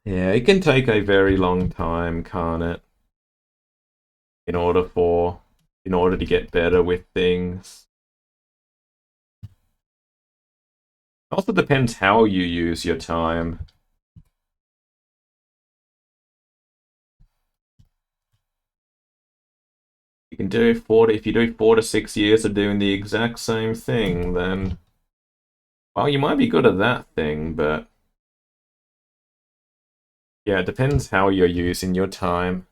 Yeah, it can take a very long time, can't it? In order for, in order to get better with things. Also depends how you use your time. You can do if you do 4 to 6 years of doing the exact same thing, then, well, you might be good at that thing, but yeah, it depends how you're using your time.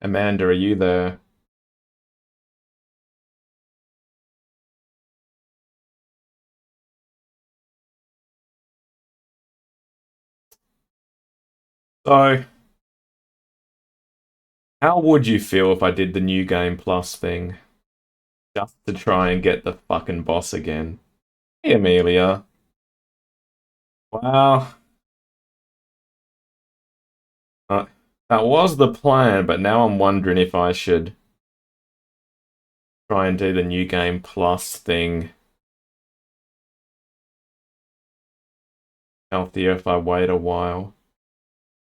Amanda, are you there? So, how would you feel if I did the New Game Plus thing? Just to try and get the fucking boss again. Hey, Amelia. Wow. Uh, that was the plan, but now I'm wondering if I should try and do the New Game Plus thing. Healthier if I wait a while.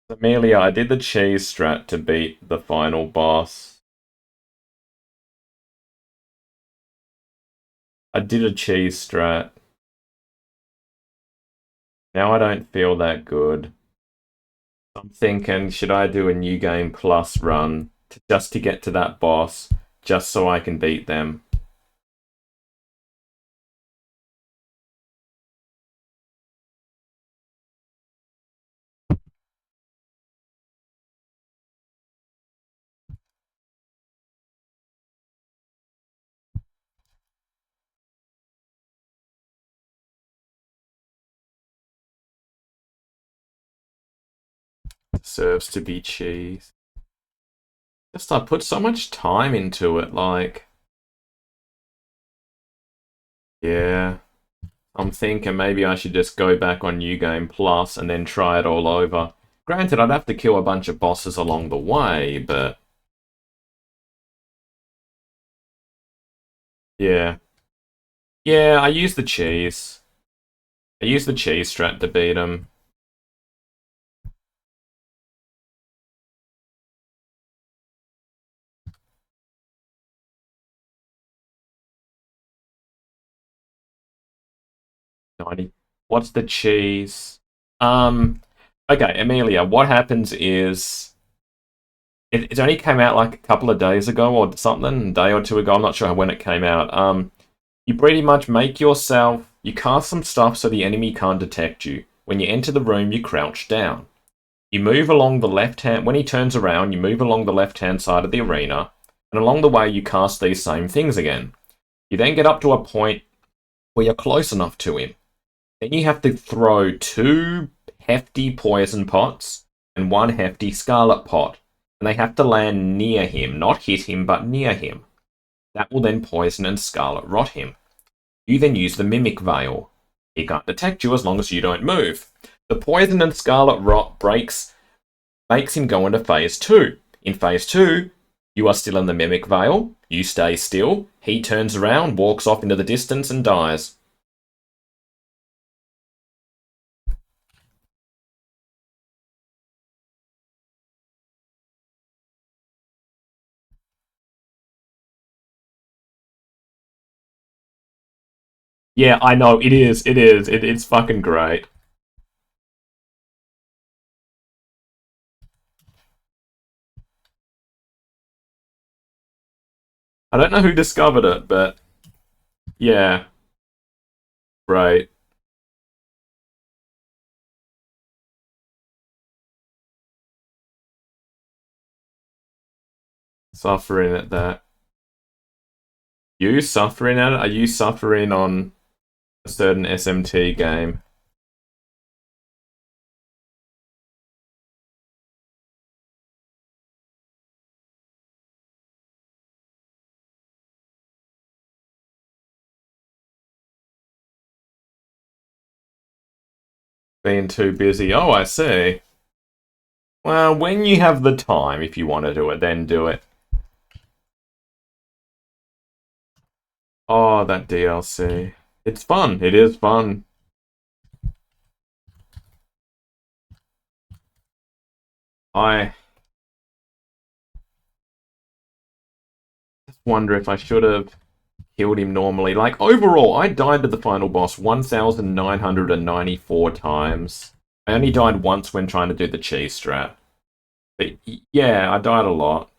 Amelia, I did the cheese strat to beat the final boss. I did a cheese strat. Now I don't feel that good. I'm thinking, should I do a New Game Plus run just to get to that boss, just so I can beat them? Deserves to be cheese. Just I put so much time into it, like, yeah. I'm thinking maybe I should just go back on New Game Plus and then try it all over. Granted, I'd have to kill a bunch of bosses along the way, but yeah. Yeah, I used the cheese. I used the cheese strat to beat him. What's the cheese? Okay, Amelia, what happens is it only came out like a couple of days ago or something, a day or two ago. I'm not sure when it came out. You pretty much make yourself, you cast some stuff so the enemy can't detect you. When you enter the room, you crouch down. You move along the left hand, when he turns around, you move along the left hand side of the arena, and along the way, you cast these same things again. You then get up to a point where you're close enough to him. Then you have to throw 2 hefty poison pots and 1 hefty scarlet pot. And they have to land near him, not hit him, but near him. That will then poison and scarlet rot him. You then use the Mimic Veil. He can't detect you as long as you don't move. The poison and scarlet rot makes him go into phase 2. In phase 2, you are still in the Mimic Veil, you stay still, he turns around, walks off into the distance, and dies. Yeah, I know, it's fucking great. I don't know who discovered it, but yeah, right. Suffering at that. You suffering at it? Are you suffering on a certain SMT game? Being too busy. Oh, I see. Well, when you have the time, if you want to do it, then do it. Oh, that DLC. It's fun. It is fun. I just wonder if I should have killed him normally. Like, overall, I died to the final boss 1,994 times. I only died once when trying to do the cheese strat. But yeah, I died a lot.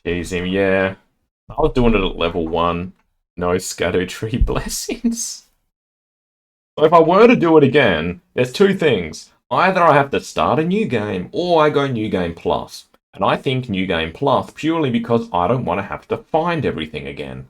Cheese him, yeah. I was doing it at level 1. No Scatter Tree blessings. So if I were to do it again, there's two things. Either I have to start a new game, or I go New Game Plus. And I think New Game Plus purely because I don't want to have to find everything again.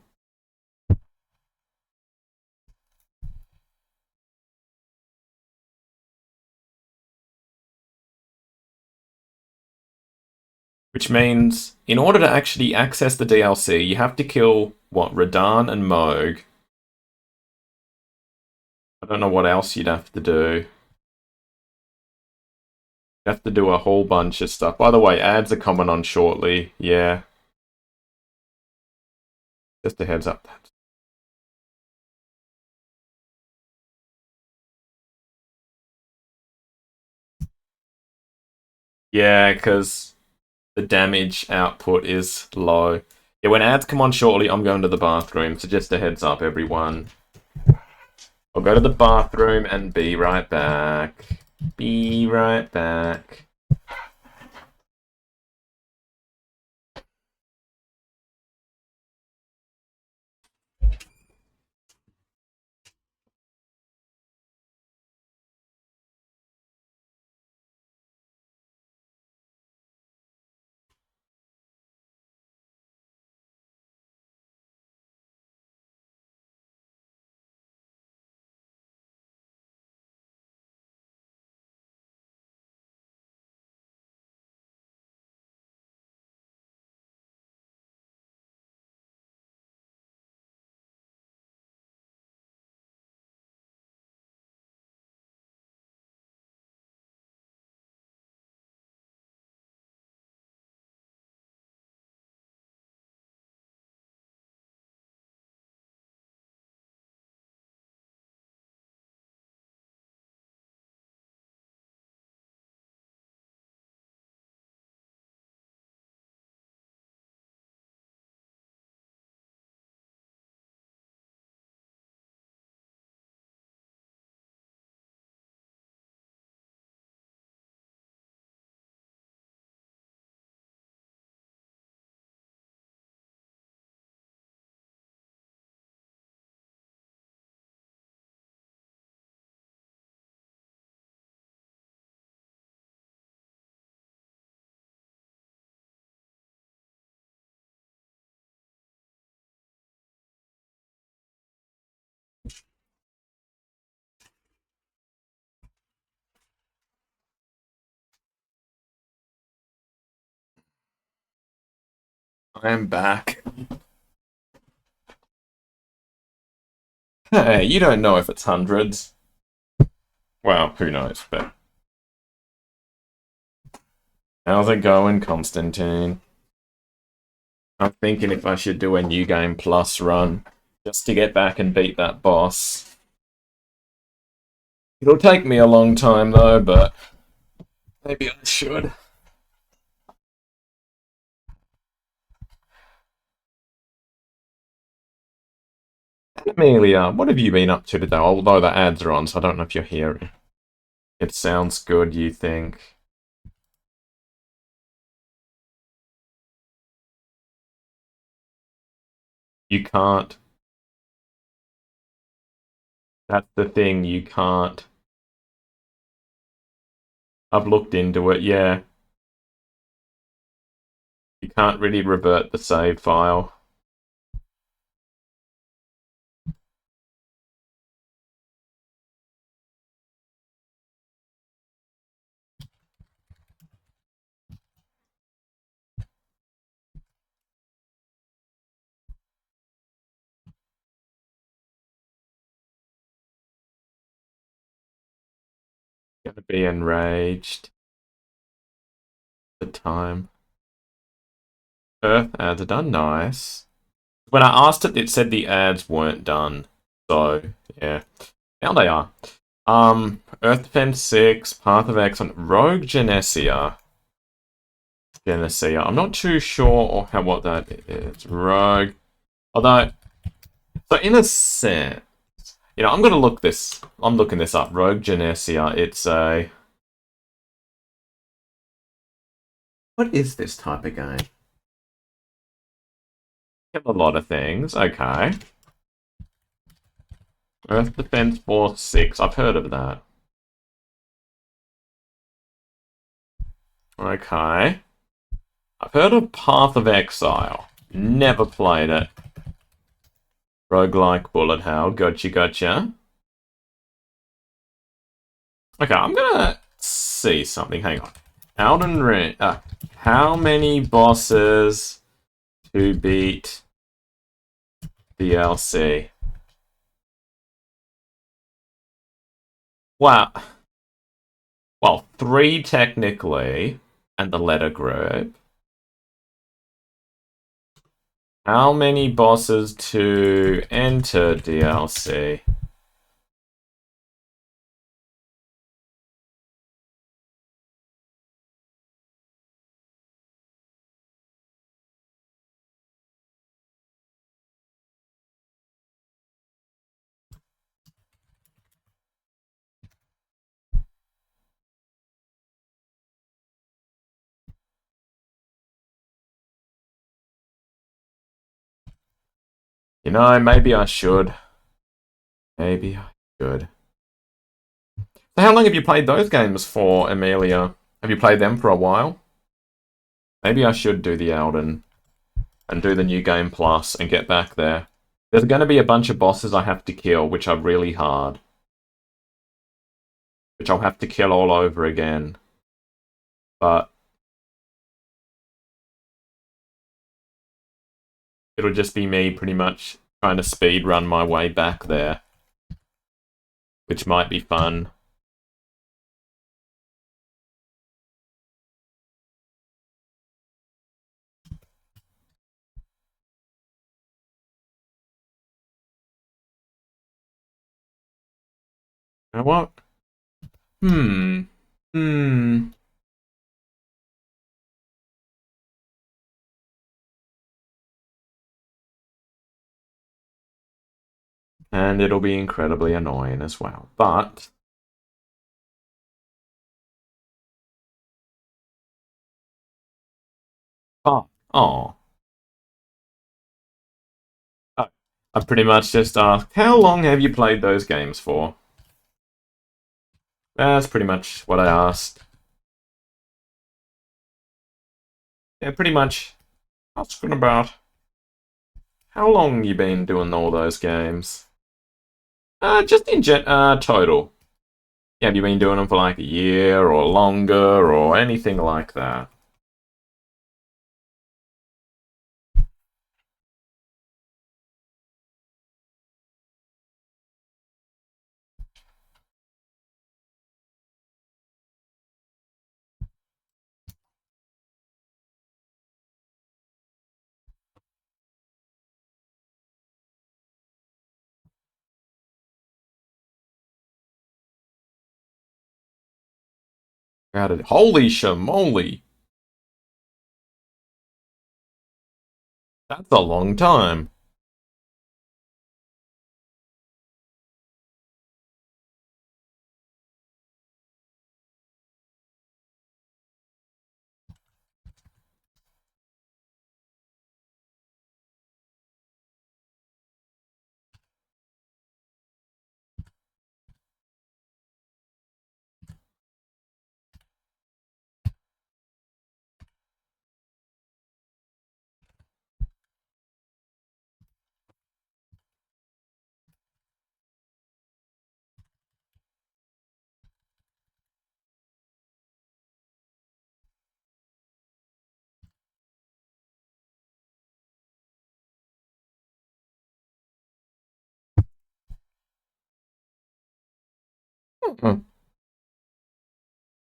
Which means, in order to actually access the DLC, you have to kill, what, Radahn and Moog. I don't know what else you'd have to do. You have to do a whole bunch of stuff. By the way, ads are coming on shortly. Yeah, just a heads up. Yeah, because the damage output is low. Yeah, when ads come on shortly, I'm going to the bathroom, so just a heads up, everyone. I'll go to the bathroom and be right back. Be right back. I am back. Hey, you don't know if it's hundreds. Well, who knows, but... How's it going, Constantine? I'm thinking if I should do a New Game Plus run, just to get back and beat that boss. It'll take me a long time, though, but... Maybe I should. Amelia, what have you been up to today? Although the ads are on, so I don't know if you're hearing. It sounds good, you think? You can't. That's the thing, you can't. I've looked into it, yeah. You can't really revert the save file. Gonna be enraged. The time. Earth ads are done. Nice. When I asked it, it said the ads weren't done. So, yeah. Now they are. Earth Defense 6, Path of Excellence, Rogue Genesia. Genesia. I'm not too sure how what that is. Rogue. Although, so in a sense, I'm gonna look this. I'm looking this up. Rogue Genesia. It's a. What is this type of game? A lot of things. Okay. Earth Defense Force 6. I've heard of that. Okay. I've heard of Path of Exile. Never played it. Roguelike Bullet Hell. Gotcha, gotcha. Okay, I'm gonna see something. Hang on. Elden Ring. How many bosses to beat DLC? Wow. Well, 3 technically, and the letter group. How many bosses to enter DLC? Maybe I should. Maybe I should. So how long have you played those games for, Amelia? Have you played them for a while? Maybe I should do the Elden and do the New Game Plus and get back there. There's going to be a bunch of bosses I have to kill, which are really hard. Which I'll have to kill all over again. But it'll just be me pretty much trying to speed run my way back there. Which might be fun. You know what? Hmm. Hmm. And it'll be incredibly annoying as well. But oh. I pretty much just asked, how long have you played those games for? That's pretty much what I asked. Yeah, pretty much asking about how long you been doing all those games. Just in total. Yeah, have you been doing them for like a year or longer or anything like that? Holy shamoly! That's a long time. Hmm.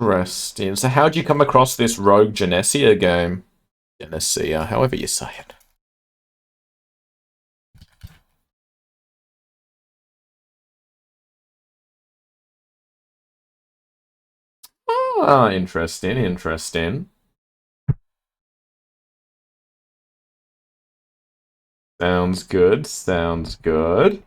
Interesting. So how'd you come across this Rogue Genesia game? Genesia, however you say it. Ah, interesting, interesting. Sounds good, sounds good.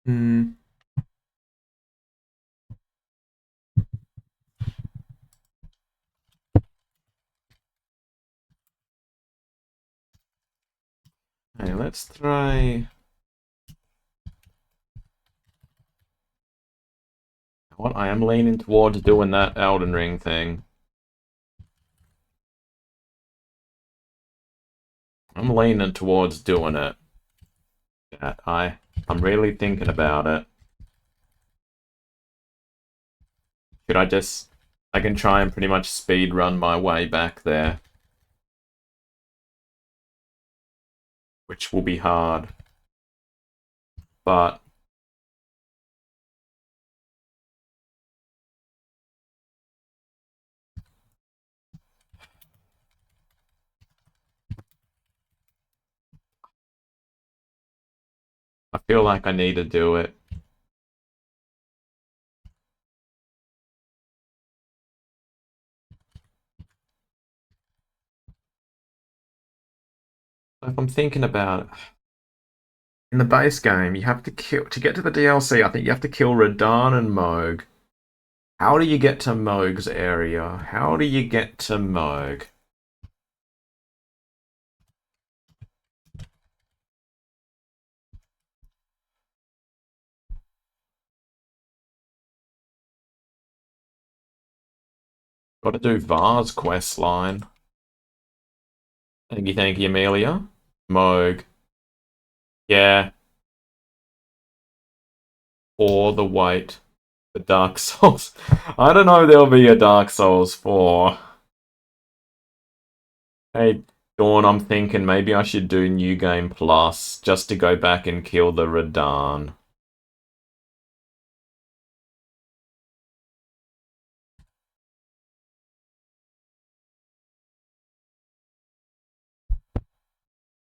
Hmm. Hey, let's try... What? I am leaning towards doing that Elden Ring thing. I'm leaning towards doing it. Yeah, I'm really thinking about it. Should I just... I can try and pretty much speed run my way back there. Which will be hard. But I feel like I need to do it. If I'm thinking about it, in the base game, you have to kill to get to the DLC. I think you have to kill Radahn and Moog. How do you get to Moog's area? How do you get to Moog? Got to do Var's quest line. Thank you, Amelia. Moog. Yeah, or the wait for Dark Souls. I don't know if there'll be a Dark Souls 4. Hey, Dawn, I'm thinking maybe I should do New Game Plus just to go back and kill the Radahn.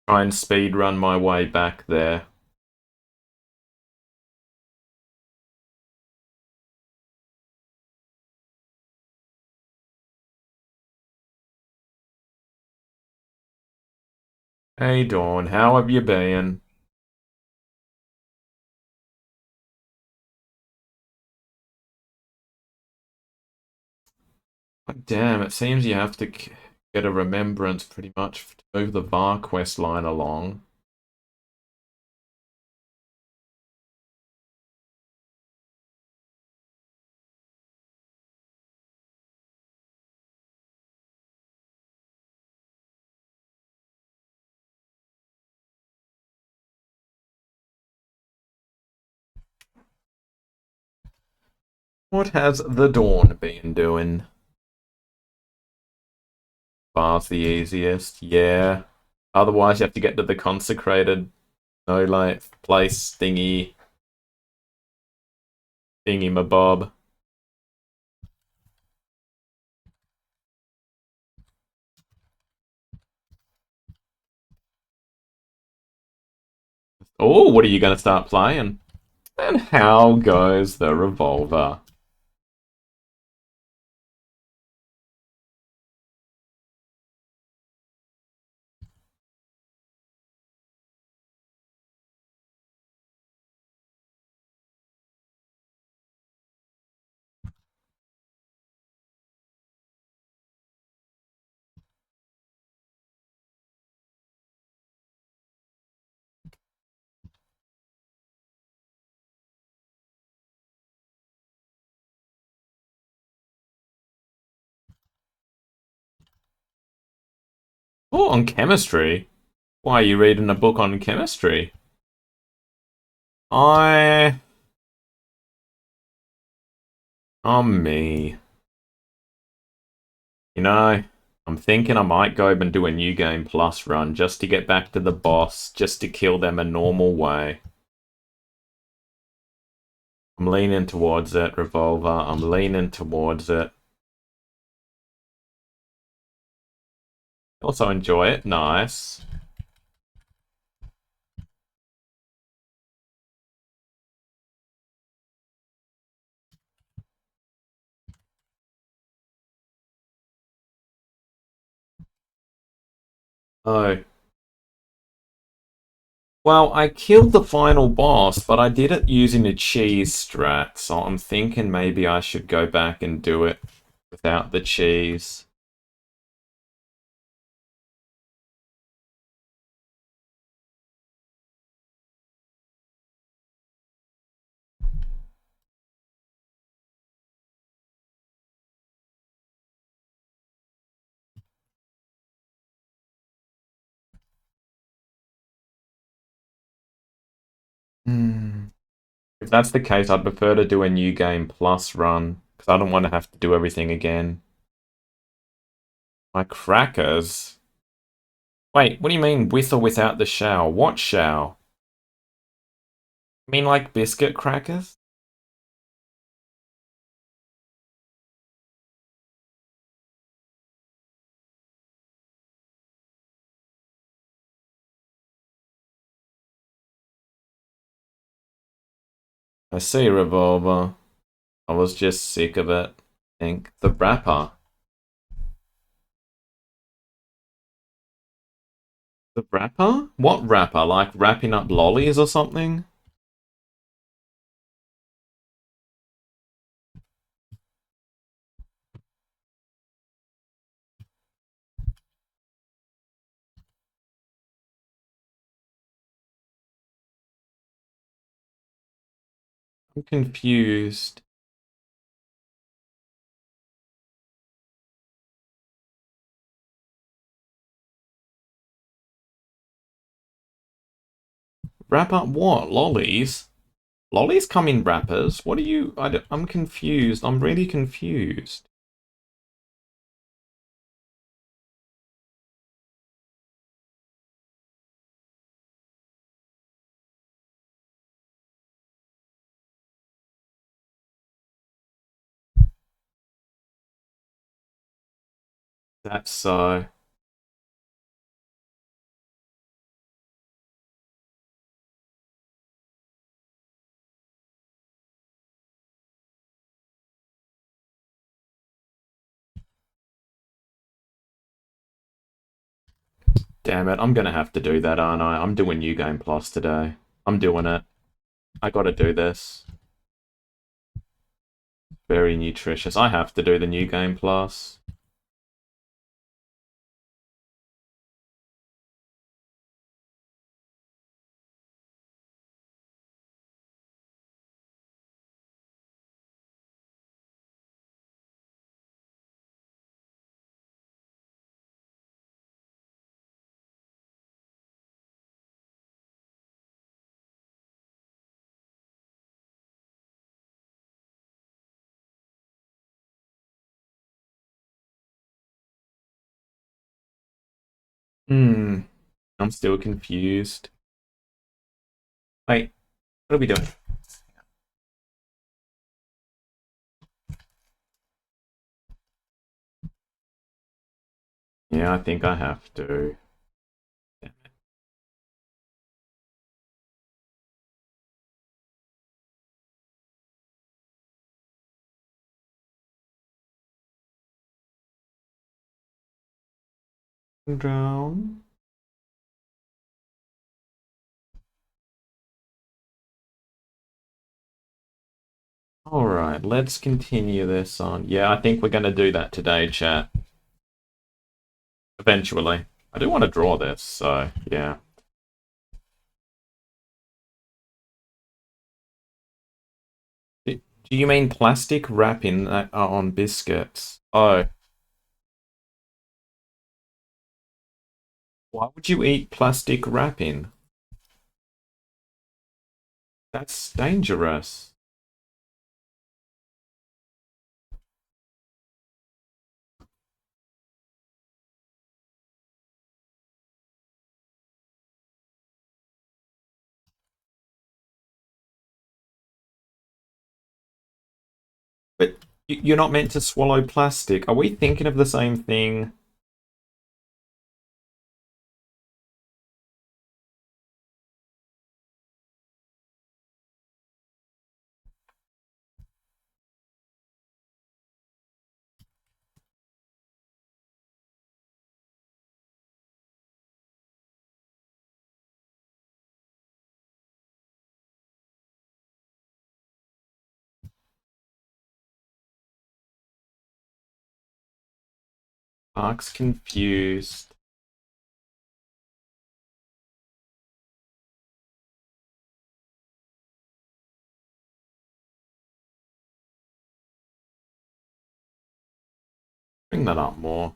Try and speed run my way back there. Hey, Dawn, how have you been? Damn, it seems you have to get a remembrance pretty much to move the Var quest line along. What has the Dawn been doing? Var's the easiest, yeah. Otherwise, you have to get to the consecrated, no like place thingy mabob. Oh, what are you going to start playing? And how goes the revolver? Oh, on chemistry? Why are you reading a book on chemistry? I... I'm me. You know, I'm thinking I might go and do a new game plus run just to get back to the boss, just to kill them a normal way. I'm leaning towards it, Revolver. I'm leaning towards it. Also enjoy it. Nice. Oh. Well, I killed the final boss, but I did it using a cheese strat, so I'm thinking maybe I should go back and do it without the cheese. Hmm. If that's the case, I'd prefer to do a new game plus run, because I don't want to have to do everything again. My crackers? Wait, what do you mean with or without the shell? What shell? You mean like biscuit crackers? I see, Revolver. I was just sick of it. I think the wrapper. The wrapper? What wrapper? Like wrapping up lollies or something? I'm confused. Wrap up what? Lollies? Lollies come in wrappers? What are you... I'm confused. I'm really confused. That's so... Damn it, I'm gonna have to do that, aren't I? I'm doing New Game Plus today. I'm doing it. I gotta do this. Very nutritious. I have to do the New Game Plus. Hmm. I'm still confused. Wait, what are we doing? Yeah, I think I have to. Drown. Alright, let's continue this on. Yeah, I think we're gonna do that today, chat. Eventually. I do want to draw this, so yeah. Do you mean plastic wrapping that are on biscuits? Oh, Why would you eat plastic wrapping? That's dangerous. But you're not meant to swallow plastic. Are we thinking of the same thing? Mark's confused. Bring that up more.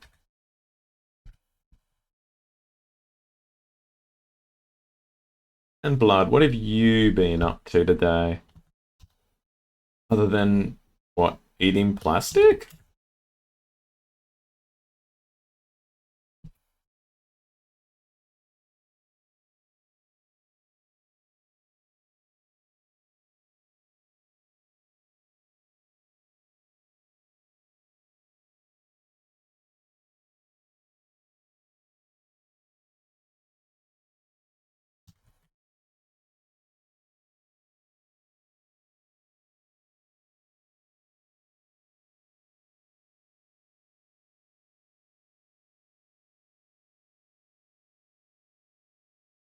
And Blood, what have you been up to today? Other than, what, eating plastic?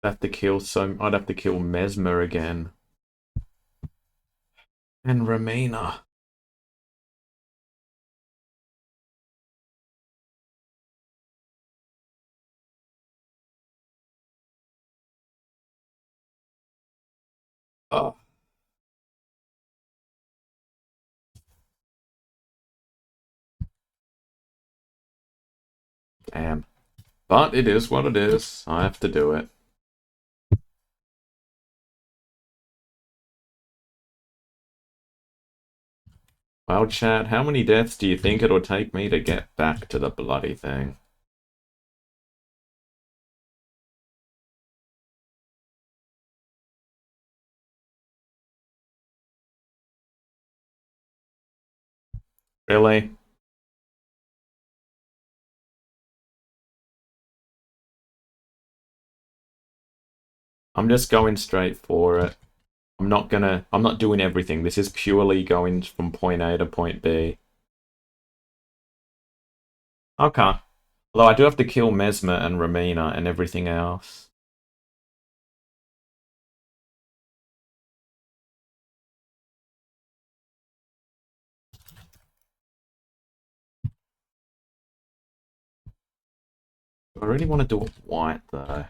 I'd have to kill Mesmer again. And Ramina. Oh, damn. But it is what it is. I have to do it. Well, chat, how many deaths do you think it'll take me to get back to the bloody thing? Really? I'm just going straight for it. I'm not doing everything. This is purely going from point A to point B. Okay. Although I do have to kill Mesmer and Ramina and everything else. I really want to do it white, though.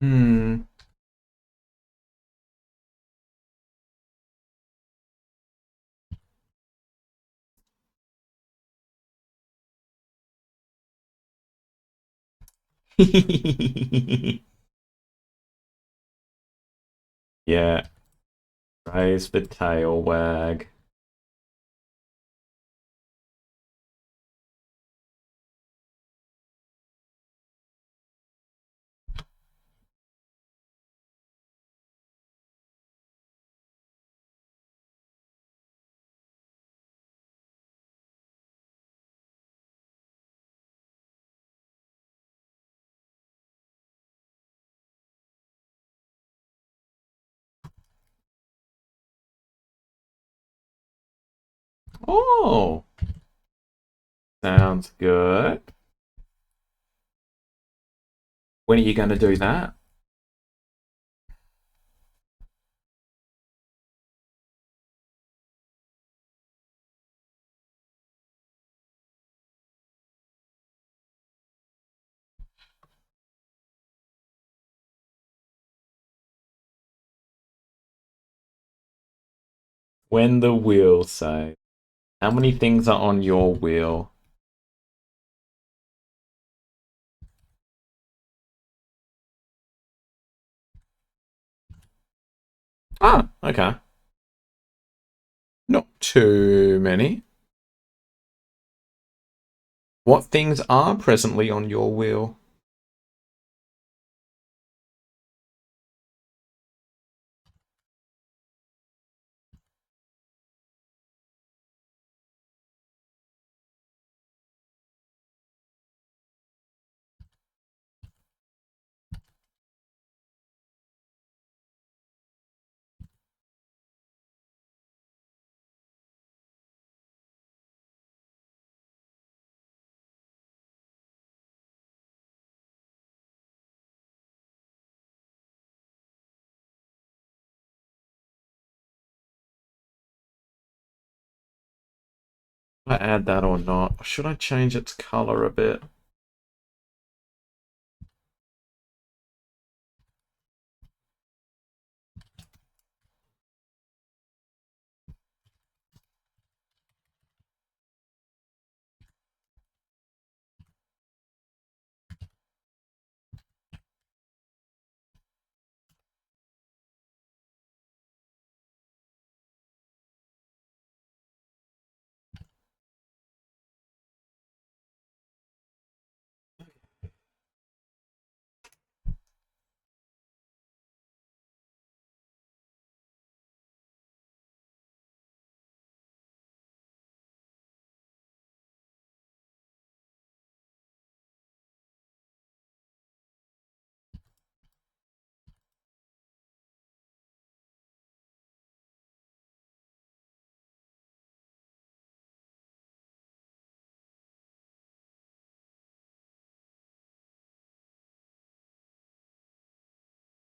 Hmm. Yeah. Raise the tail wag. Oh, sounds good. When are you going to do that? When the wheel saves. How many things are on your wheel? Ah, okay. Not too many. What things are presently on your wheel? Should I add that or not? Or should I change its color a bit?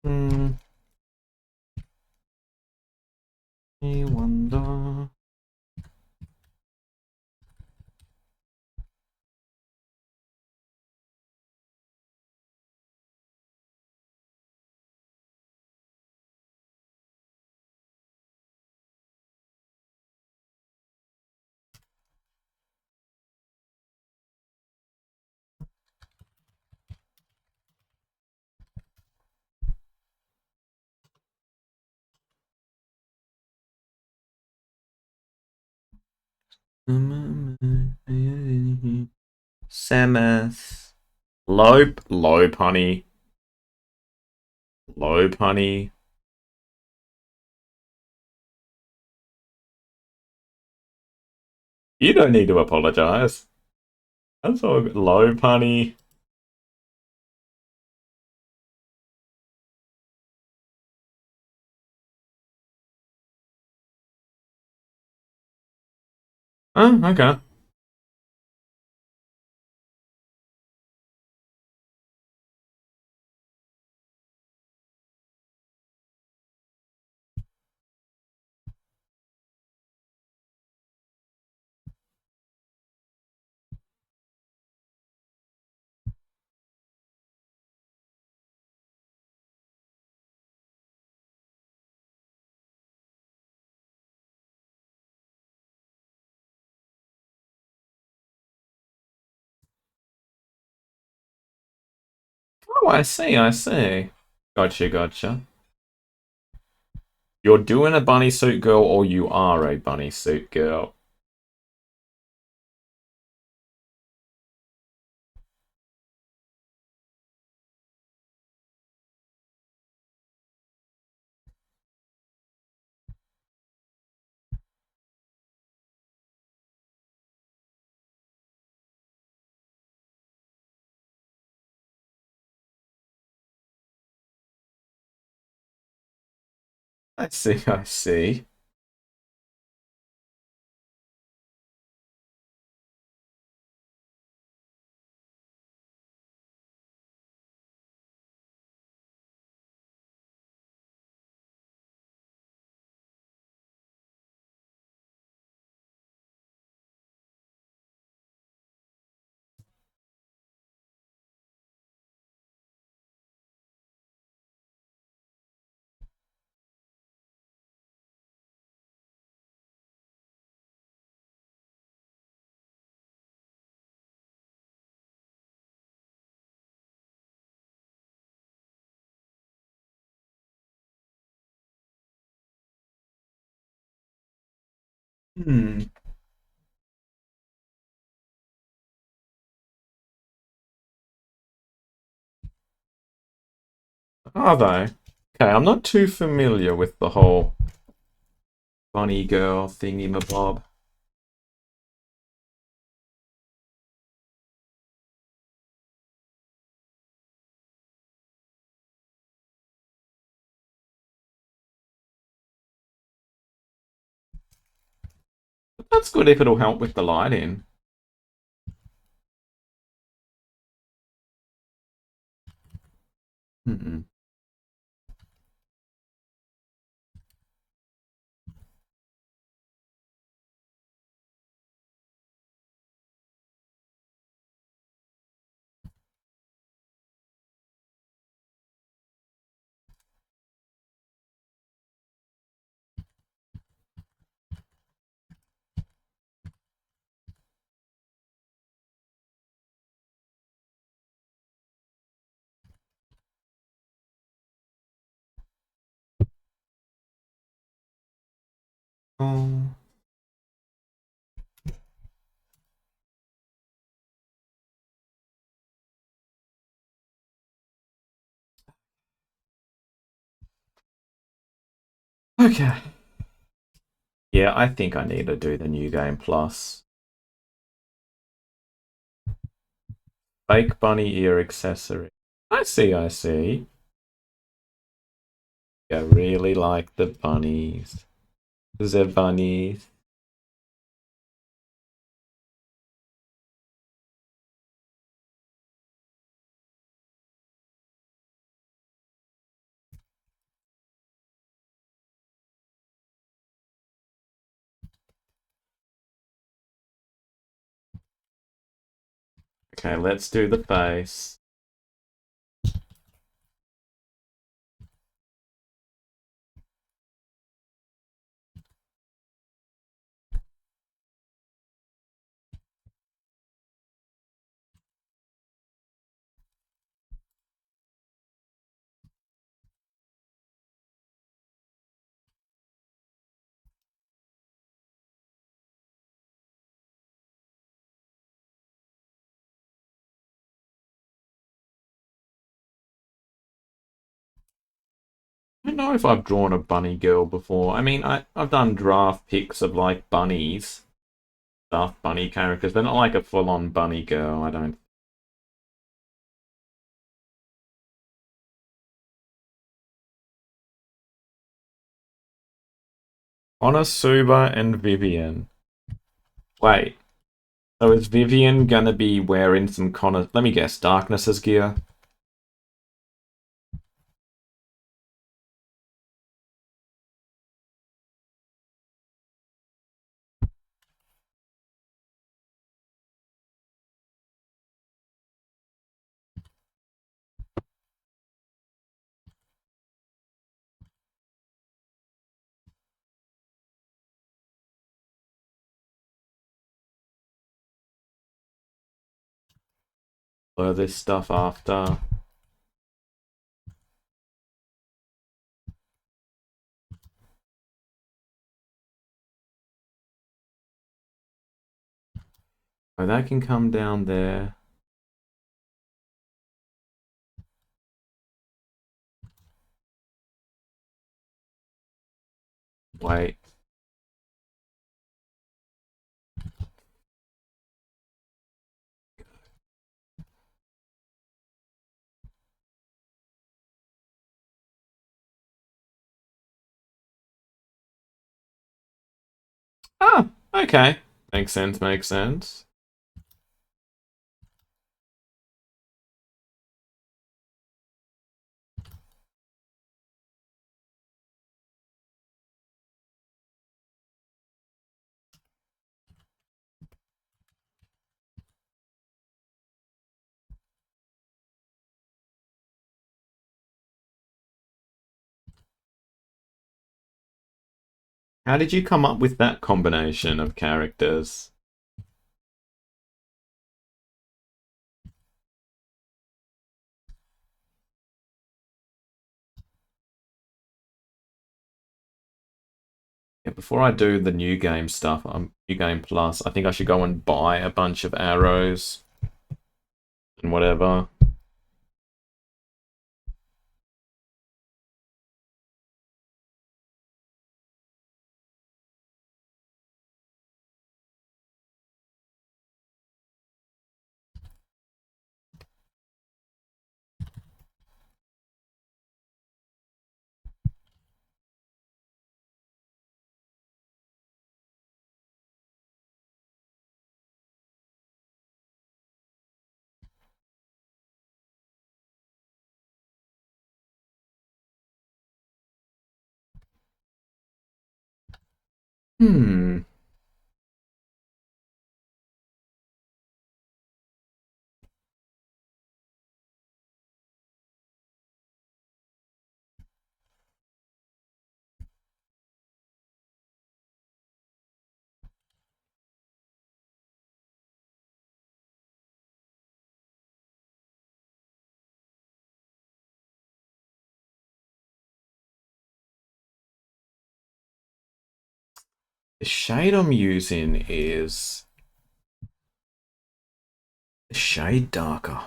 Hmm. I wonder. Samus. Lope. Lope, honey. Lope, honey. You don't need to apologize. That's all good. Lope, honey. Oh, okay. Oh, I see, I see. Gotcha, gotcha. You're doing a bunny suit girl or you are a bunny suit girl. I see, I see. Hmm. Are they? Okay, I'm not too familiar with the whole bunny girl thingy mabob. That's good if it'll help with the lighting. Mm-mm. Oh. Okay. Yeah, I think I need to do the new game plus. Fake bunny ear accessory. I see, I see. I really like the bunnies. The bunnies. Okay, let's do the face. I don't know if I've drawn a bunny girl before. I mean, I've done draft pics of like bunnies, stuffed bunny characters, but not like a full-on bunny girl. I don't. Onasuba and Vivian. Wait, so is Vivian gonna be wearing some Connor? Let me guess, Darkness's gear. Or this stuff after? Oh, that can come down there. Wait. Ah, okay. Makes sense, makes sense. How did you come up with that combination of characters? Yeah, before I do the new game stuff, new game plus, I think I should go and buy a bunch of arrows and whatever. Hmm. The shade I'm using is a shade darker.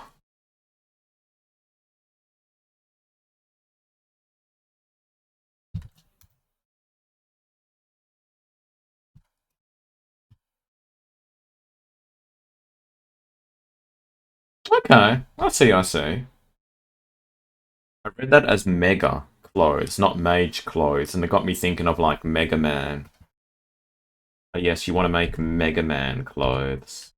Okay, I see, I see. I read that as mega clothes, not mage clothes, and it got me thinking of like Mega Man. But yes, you want to make Mega Man clothes.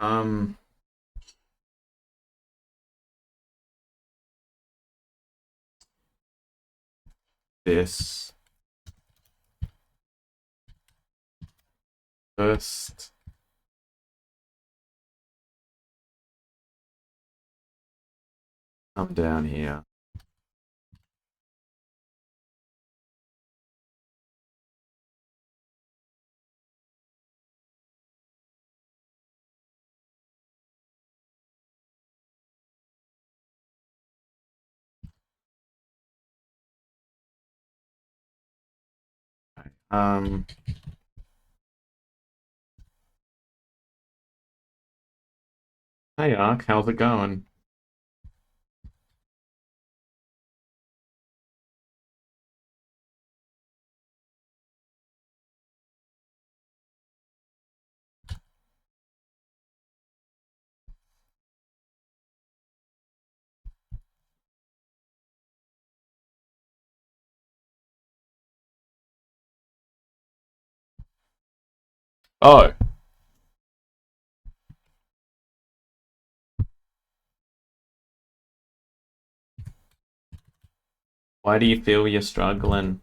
Um, this first. Come down here. Um, hey Ark, how's it going? Oh, why do you feel you're struggling?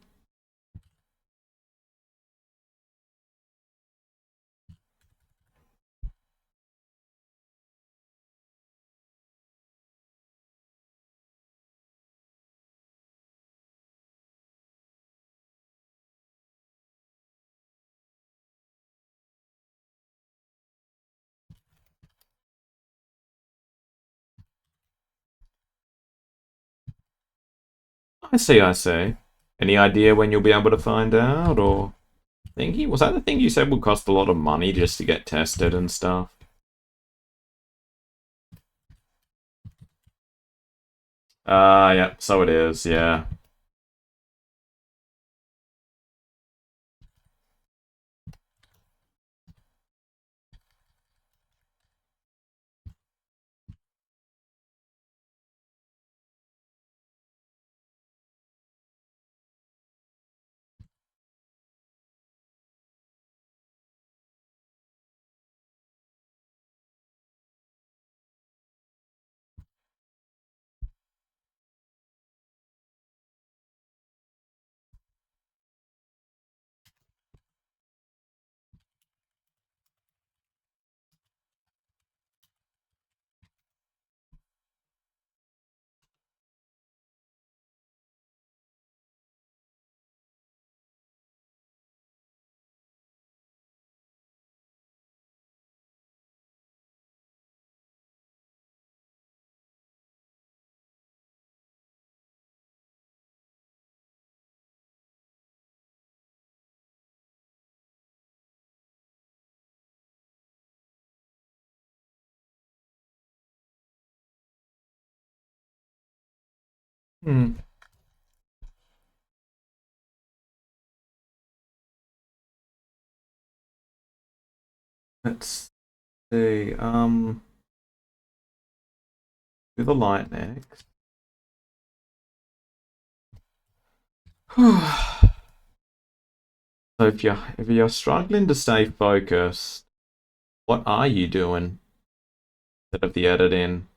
I see, I see. Any idea when you'll be able to find out, or thingy? Was that the thing you said would cost a lot of money just to get tested and stuff? Yeah, so it is, yeah. Hmm. Let's see. Do the light next. So if you're struggling to stay focused, what are you doing instead of the editing?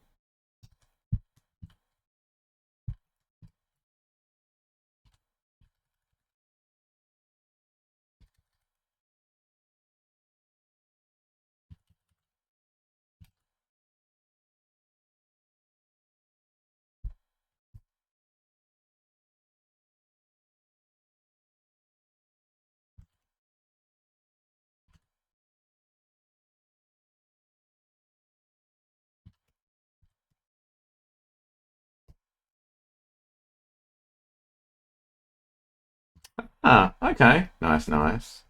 Ah, okay. Nice, nice.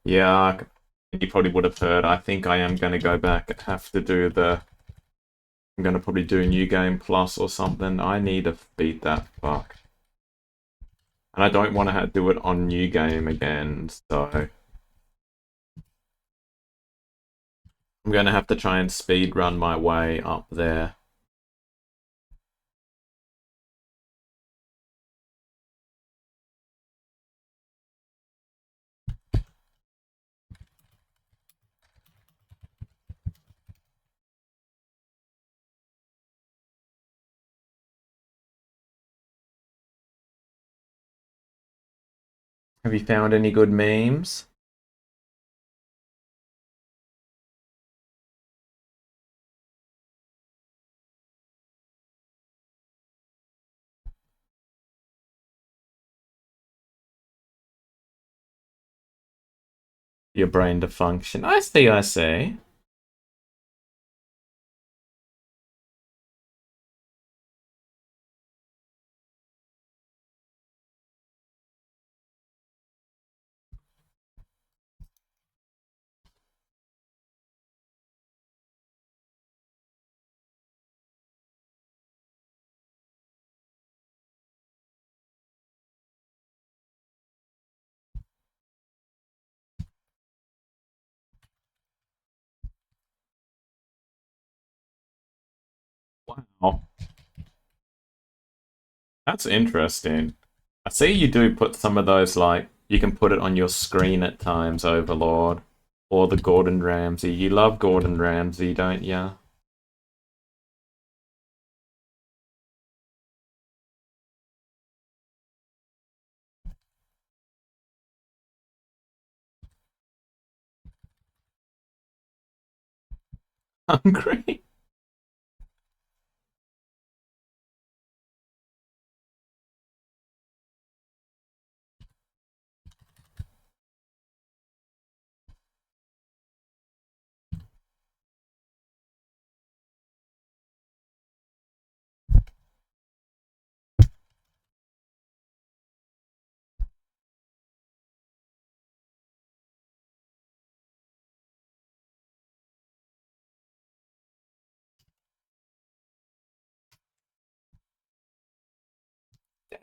Yeah, you probably would have heard. I think I am going to go back and have to do the. I'm going to probably do New Game Plus or something. I need to beat that fuck. And I don't want to do it on New Game again, so I'm going to have to try and speed run my way up there. Have you found any good memes? Your brain to function. I see, I see. Wow. That's interesting. I see you do put some of those, like, you can put it on your screen at times, Overlord. Or the Gordon Ramsay. You love Gordon Ramsay, don't ya? Hungry?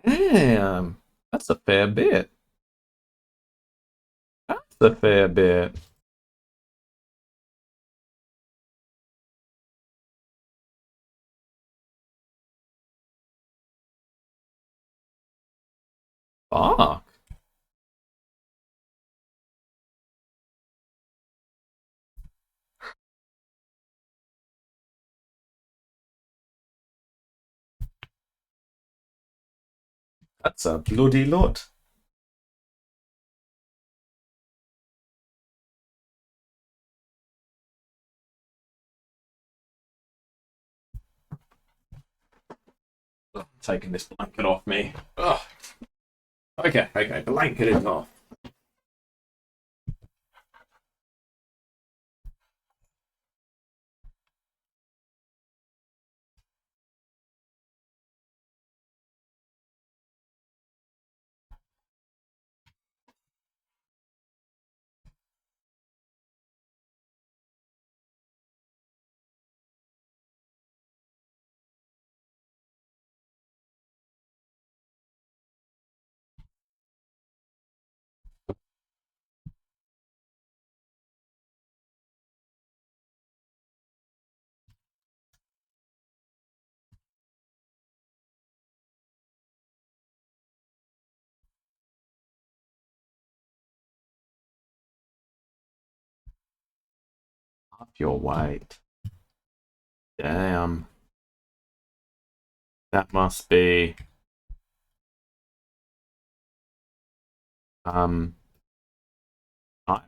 Damn. That's a fair bit. That's a fair bit. Fuck. That's a bloody lot. Taking this blanket off me. Ugh. Okay, okay, blanket is off. Half your weight. Damn. That must be um I-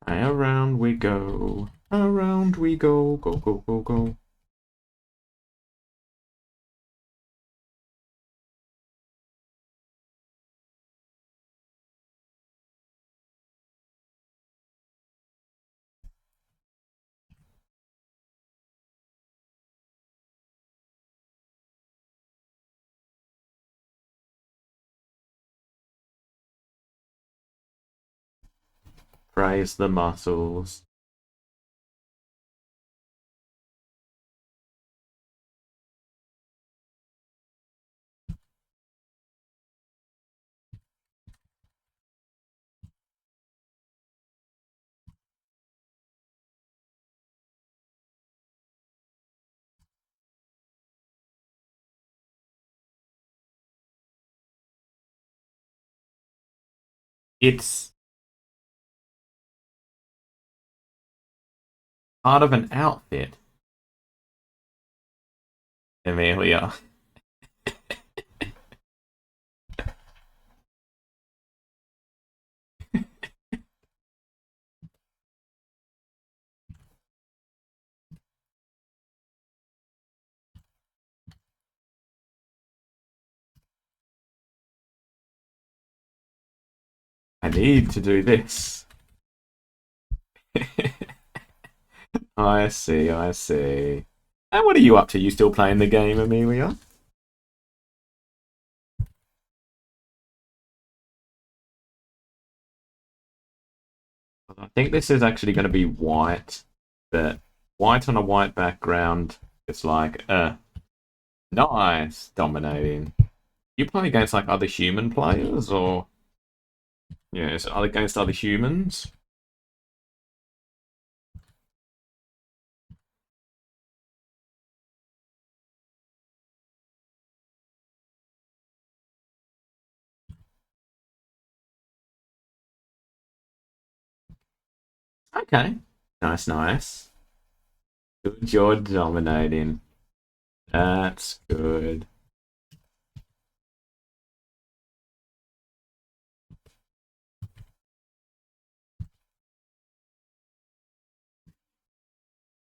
around we go. Around we go. Go go go go. Praise the muscles. It's part of an outfit, Amelia. I need to do this. I see, I see. And what are you up to? You still playing the game, Amelia? I think this is actually going to be white, but white on a white background. It's like, nice, dominating. You play against like other human players, or yeah, is it against other humans? Okay, nice, nice. Good, you're dominating. That's good.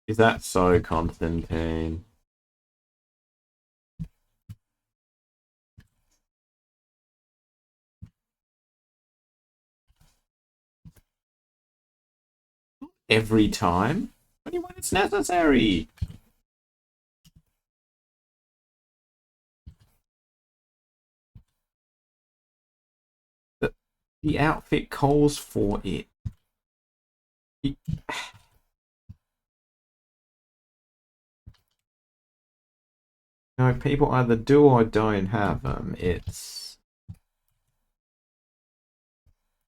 Is that so, Constantine? Every time? Only when it's necessary. The, the outfit calls for it. You know, people either do or don't have them. It's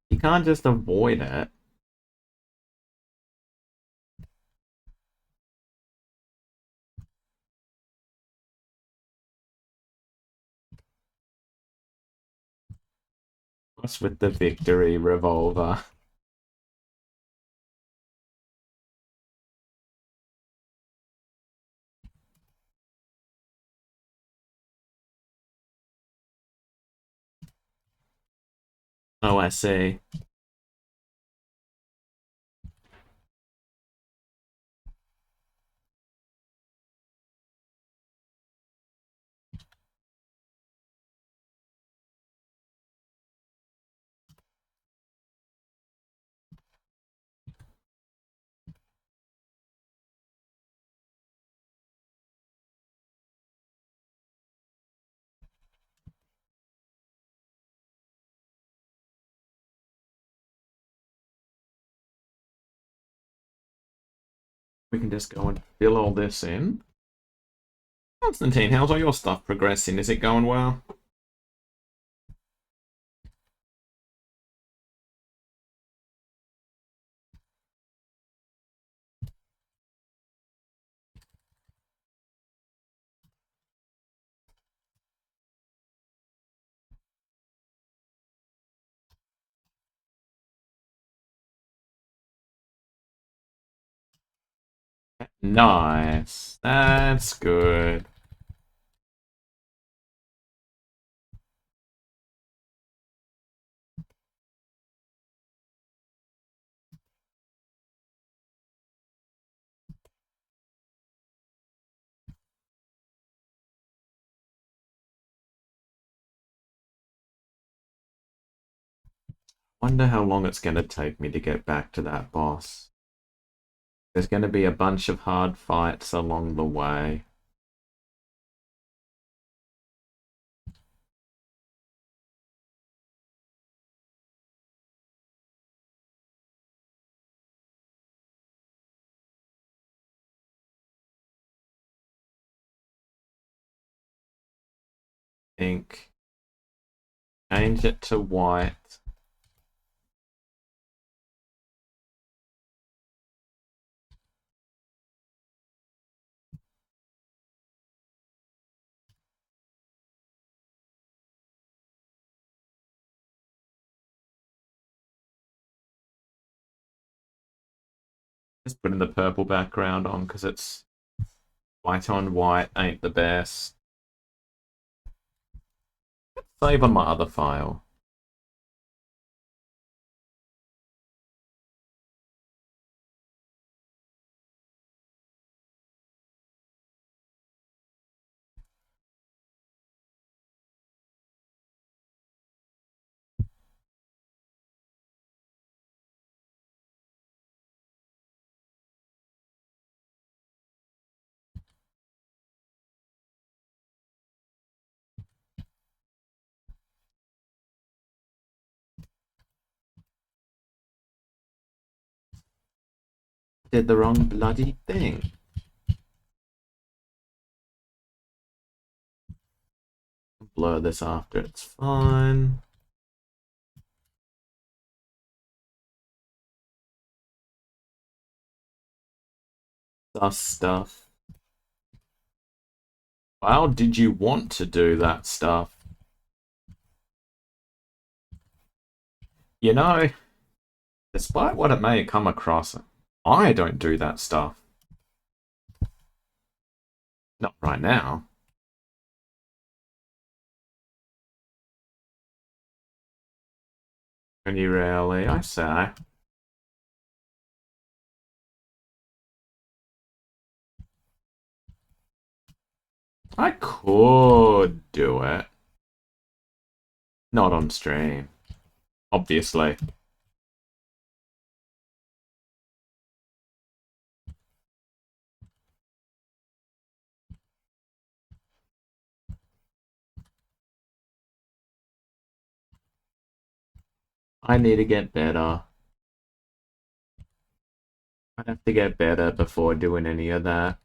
you can't just avoid it. What's with the victory revolver? Oh, I see. We can just go and fill all this in. Constantine, how's all your stuff progressing? Is it going well? Nice. That's good. Wonder how long it's going to take me to get back to that boss. There's going to be a bunch of hard fights along the way. Think. Change it to white. Just putting the purple background on because it's white on white ain't the best. Save on my other file. Did the wrong bloody thing. Blur this after, it's fine. Stuff. How did you want to do that stuff? You know, despite what it may come across, I don't do that stuff. Not right now. Only rarely, I say. I could do it. Not on stream. Obviously. I need to get better. I'd have to get better before doing any of that.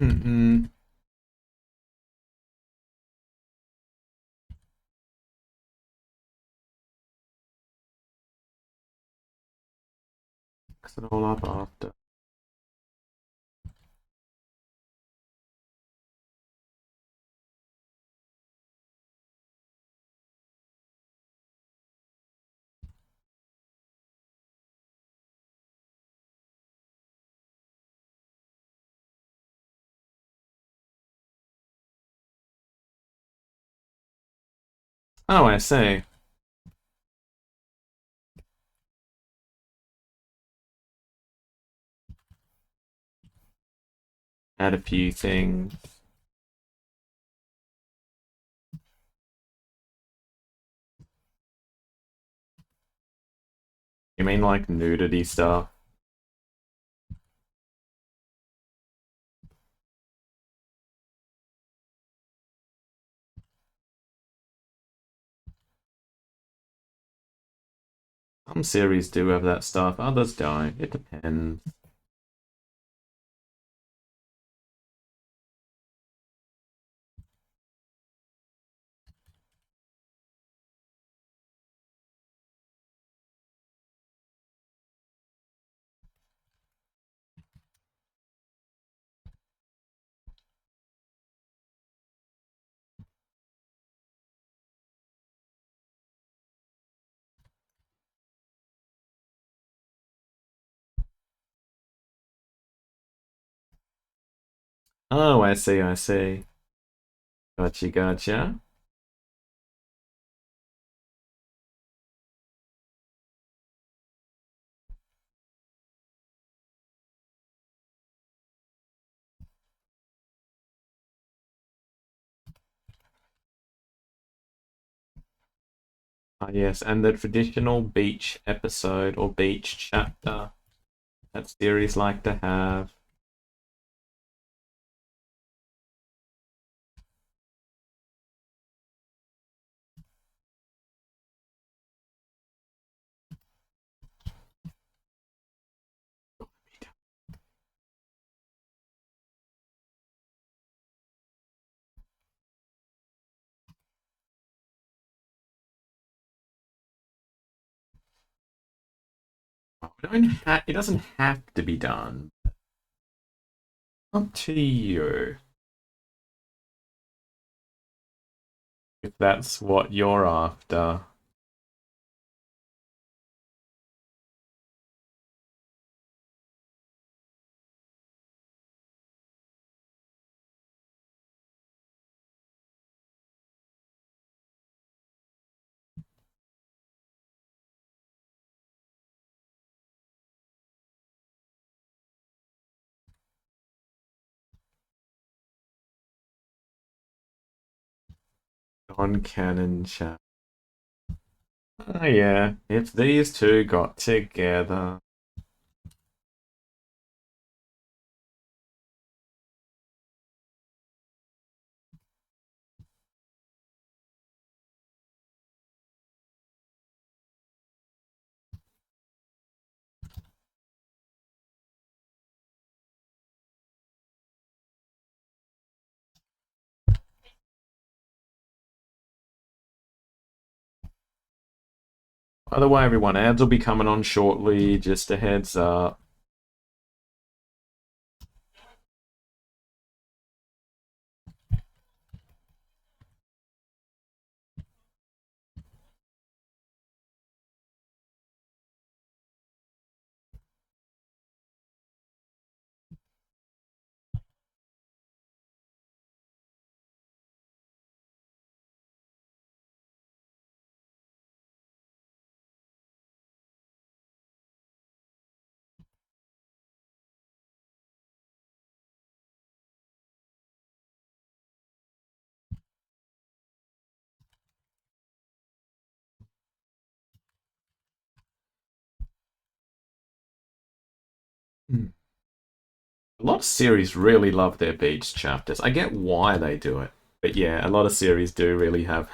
Mm-mm. Mix it all up after. Oh, I see. Add a few things. You mean like nudity stuff? Some series do have that stuff, others don't. It depends. Oh, I see, I see. Gotcha, gotcha. Ah, yes, and the traditional beach episode or beach chapter that series like to have. It doesn't have to be done. Up to you. If that's what you're after. Non-canon chat. Oh yeah, if these two got together. By the way, everyone, ads will be coming on shortly. Just a heads up. Hmm. A lot of series really love their beach chapters. I get why they do it. But yeah, a lot of series do really have.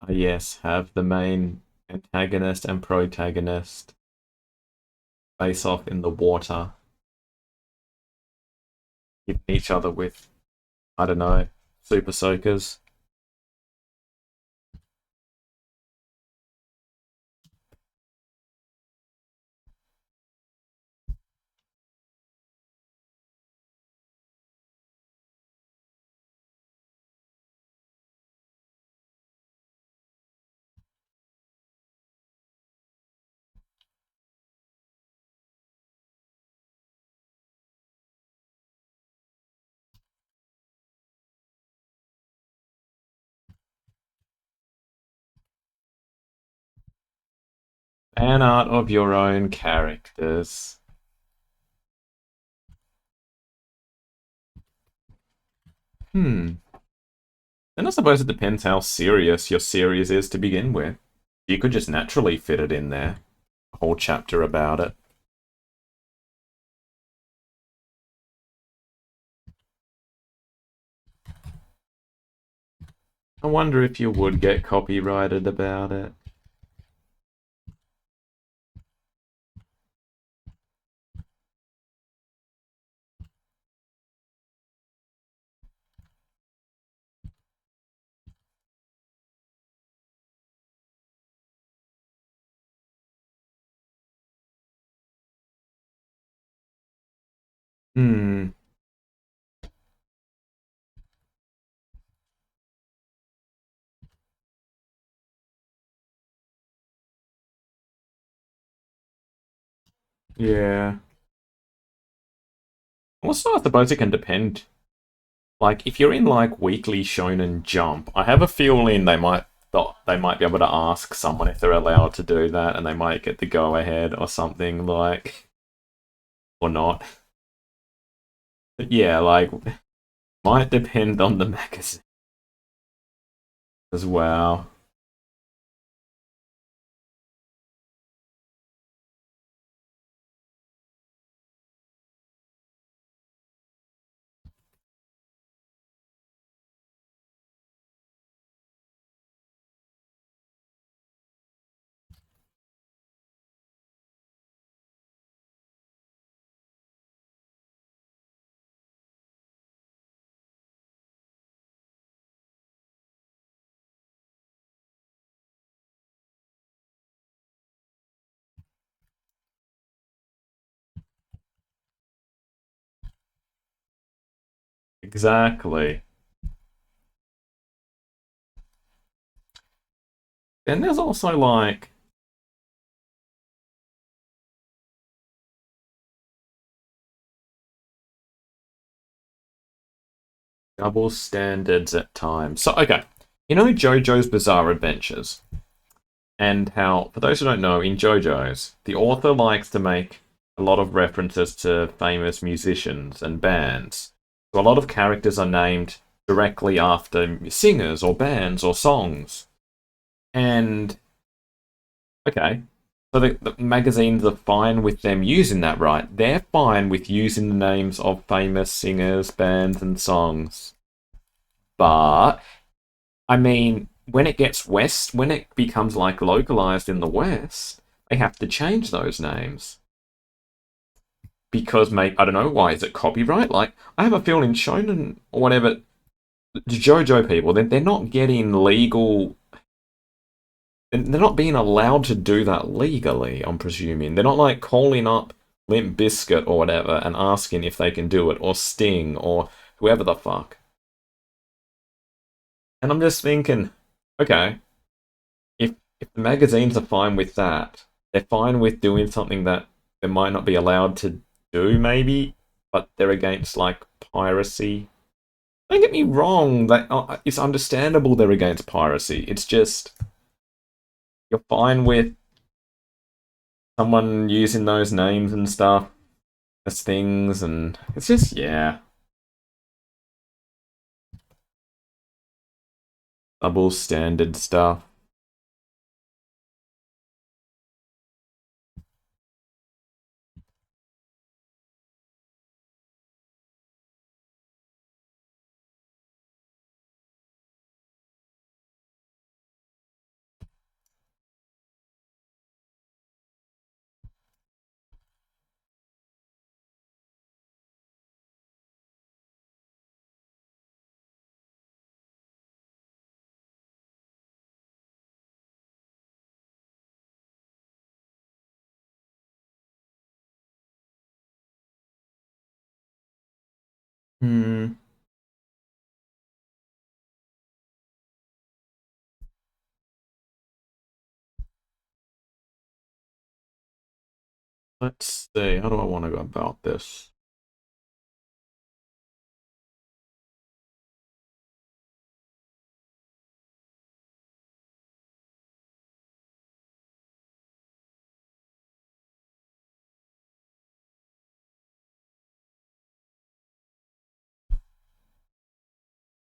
Yes, have the main antagonist and protagonist face off in the water, hitting each other with, I don't know, super soakers. Fan art of your own characters. Hmm. And I suppose it depends how serious your series is to begin with. You could just naturally fit it in there. A whole chapter about it. I wonder if you would get copyrighted about it. Hmm. Yeah. Also, I suppose it can depend. Like, if you're in like Weekly Shonen Jump, I have a feeling they might be able to ask someone if they're allowed to do that, and they might get the go ahead or something like, or not. But yeah, like, might depend on the magazine as well. Exactly. And there's also like double standards at times. So, okay, you know JoJo's Bizarre Adventures, and how, for those who don't know, in JoJo's, the author likes to make a lot of references to famous musicians and bands. So, a lot of characters are named directly after singers or bands or songs. And, okay, so the magazines are fine with them using that, right? They're fine with using the names of famous singers, bands, and songs. But I mean, when it becomes like localized in the West, they have to change those names because, mate, I don't know why. Is it copyright? Like, I have a feeling Shonen or whatever, the JoJo people, they're not getting legal. They're not being allowed to do that legally. I'm presuming they're not like calling up Limp Bizkit or whatever and asking if they can do it, or Sting or whoever the fuck. And I'm just thinking, okay, if the magazines are fine with that, they're fine with doing something that they might not be allowed to do, maybe, but they're against like piracy. Don't get me wrong, that it's understandable they're against piracy. It's just you're fine with someone using those names and stuff as things, and it's just yeah, double standard stuff. Hmm. Let's see. How do I want to go about this?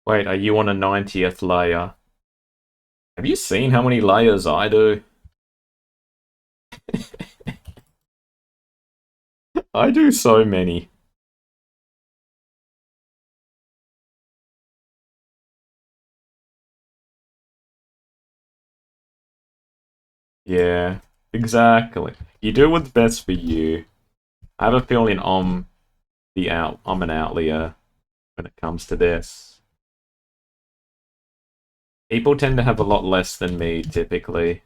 Wait, are you on a 90th layer? Have you seen how many layers I do? I do so many. Yeah, exactly. You do what's best for you. I have a feeling I'm an outlier when it comes to this. People tend to have a lot less than me typically.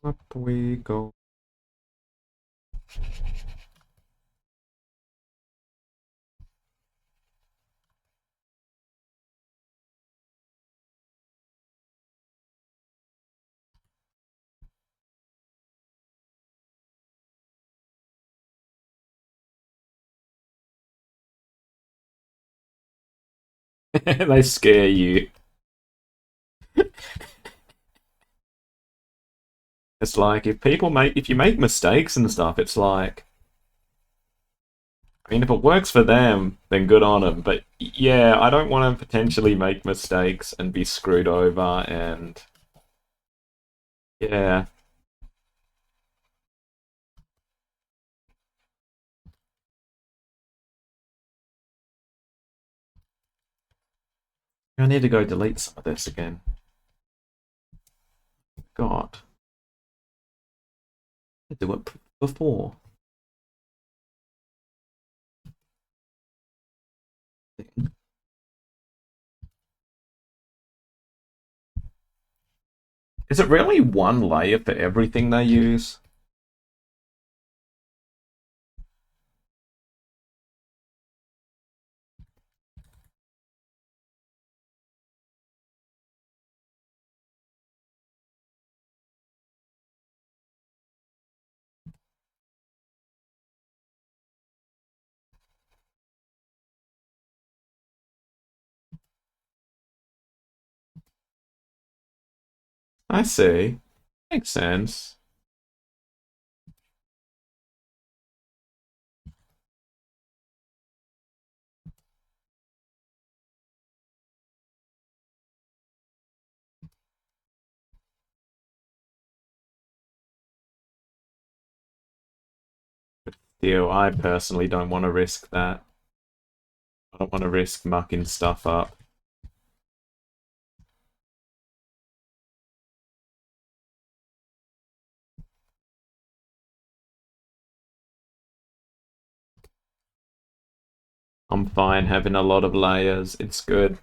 Up we go. They scare you. It's like if you make mistakes and stuff, it's like, I mean, if it works for them, then good on them. But yeah, I don't want to potentially make mistakes and be screwed over. And yeah, I need to go delete some of this again. God, I did it before. Is it really one layer for everything they use? I see. Makes sense. Still, I personally don't want to risk that. I don't want to risk mucking stuff up. I'm fine having a lot of layers. It's good.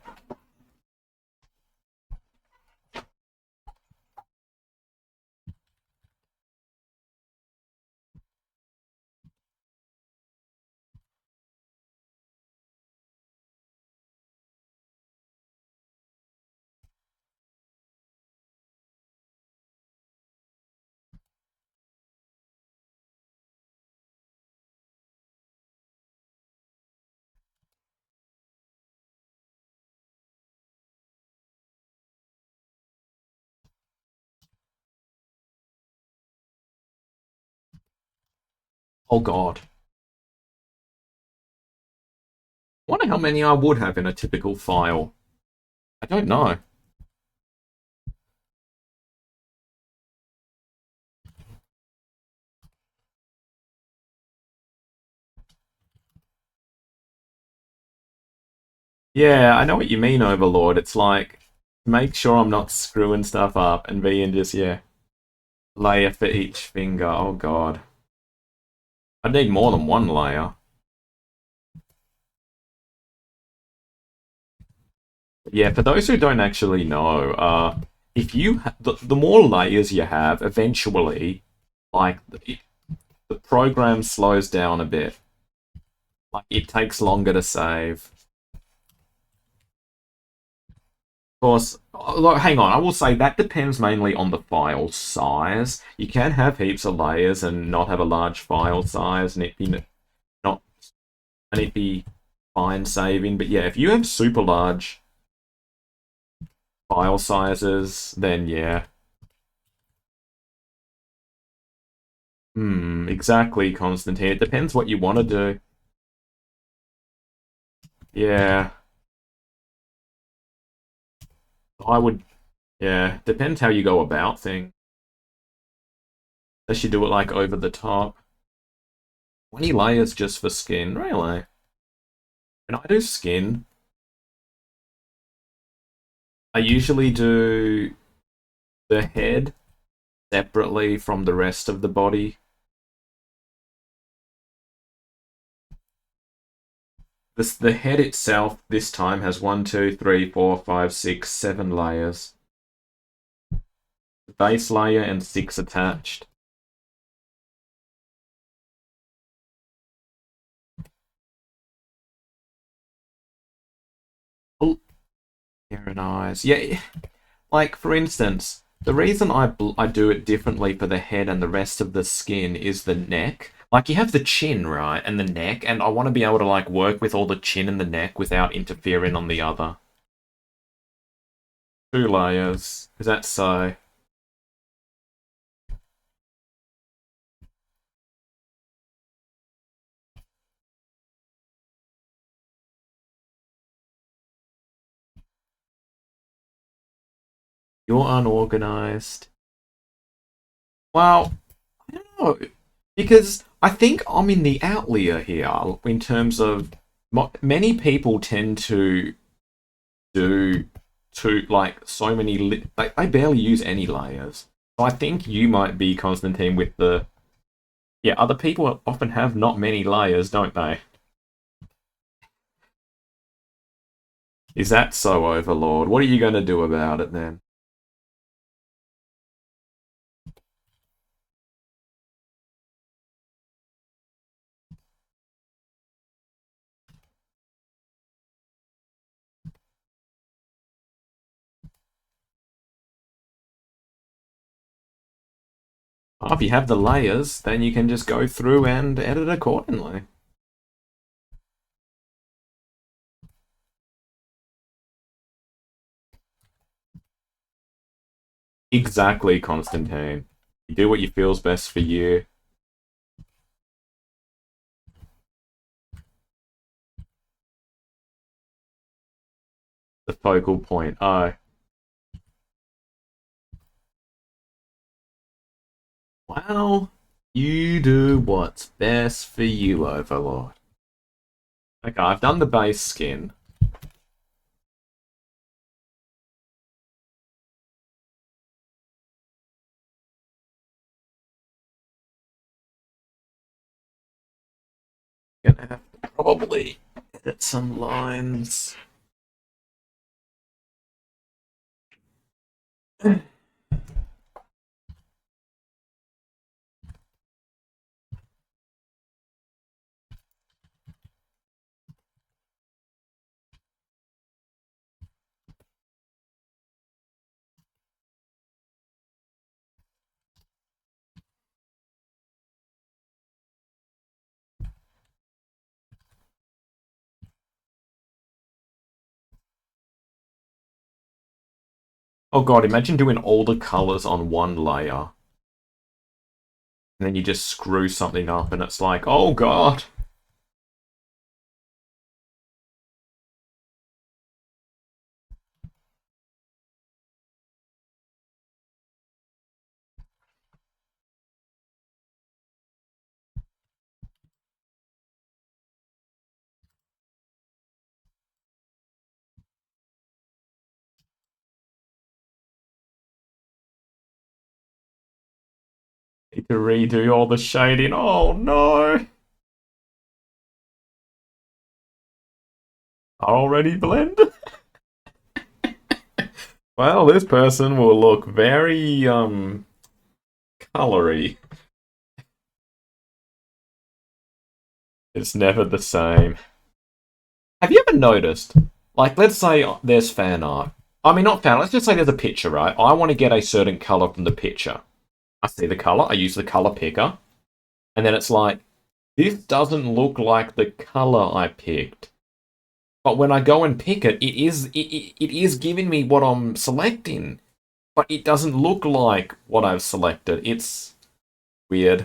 Oh god. wonder how many I would have in a typical file. I don't know. Yeah, I know what you mean, Overlord. It's like, make sure I'm not screwing stuff up and being just, yeah, layer for each finger. Oh god. I'd need more than one layer. Yeah, for those who don't actually know, if you the more layers you have, eventually, like the program slows down a bit. Like it takes longer to save. Of course, hang on. I will say that depends mainly on the file size. You can have heaps of layers and not have a large file size, and it be not and it be fine saving. But yeah, if you have super large file sizes, then yeah. Exactly, Constantine. It depends what you want to do. Yeah, I would. Yeah, depends how you go about things. Unless you do it like over the top. 20 layers just for skin, really? And I do skin. I usually do the head separately from the rest of the body. The head itself this time has 1, 2, 3, 4, 5, 6, 7 layers. The base layer and 6 attached. Oh, hair and eyes. Yeah, like for instance, the reason I do it differently for the head and the rest of the skin is the neck. Like you have the chin, right, and the neck, and I want to be able to like work with all the chin and the neck without interfering on the other. 2 layers. Is that so? You're unorganized. Well, I don't know. Because I think I'm in the outlier here in terms of many people tend to do like so many they barely use any layers. So I think you might be Constantine with the yeah, other people often have not many layers, don't they? Is that so, Overlord? What are you going to do about it then? Oh, if you have the layers, then you can just go through and edit accordingly. Exactly, Constantine. You do what you feels best for you. The focal point. Oh, well, you do what's best for you, Overlord. Okay, I've done the base skin. Gonna have to probably edit some lines. Oh god, imagine doing all the colors on one layer. And then you just screw something up and it's like, oh god. Need to redo all the shading. Oh no! Already blended? Well, this person will look very, colory. It's never the same. Have you ever noticed, like, let's say there's fan art. I mean, not fan art, let's just say there's a picture, right? I want to get a certain color from the picture. I see the color, I use the color picker, and then it's like, this doesn't look like the color I picked. But when I go and pick it, it is giving me what I'm selecting, but it doesn't look like what I've selected. It's weird.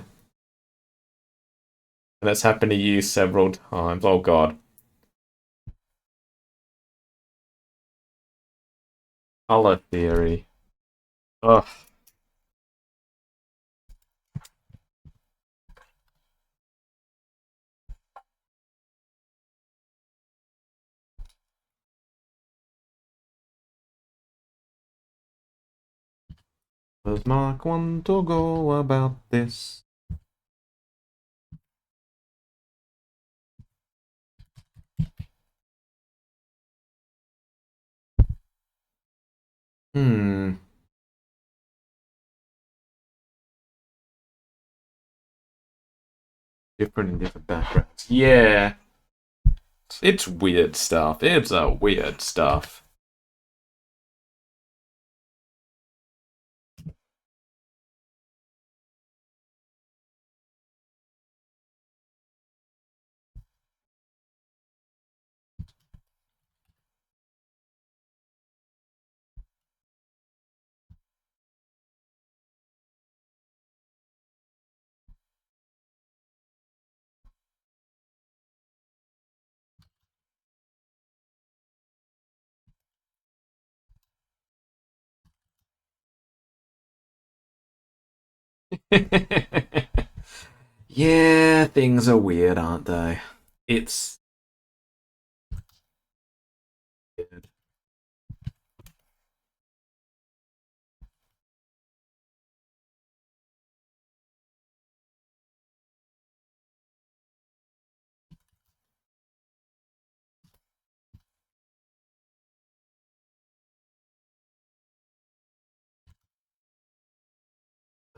And that's happened to you several times. Oh god. Color theory. Ugh. Does Mark want to go about this? Hmm. Different in different backgrounds. Yeah. It's weird stuff. It's a weird stuff. Yeah, things are weird, aren't they? It's weird.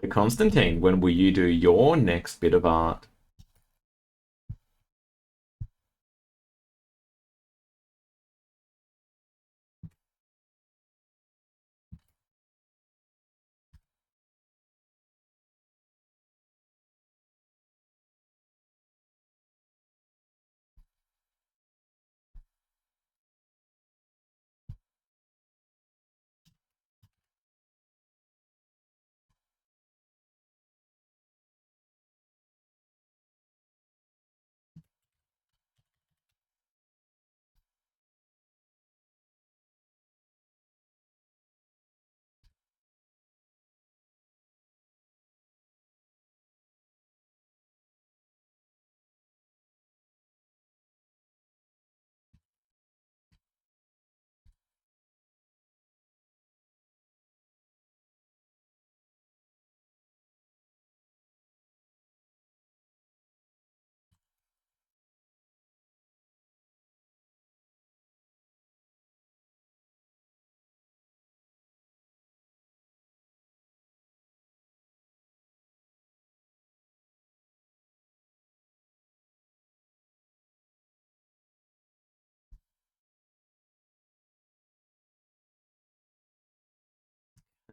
Constantine, when will you do your next bit of art?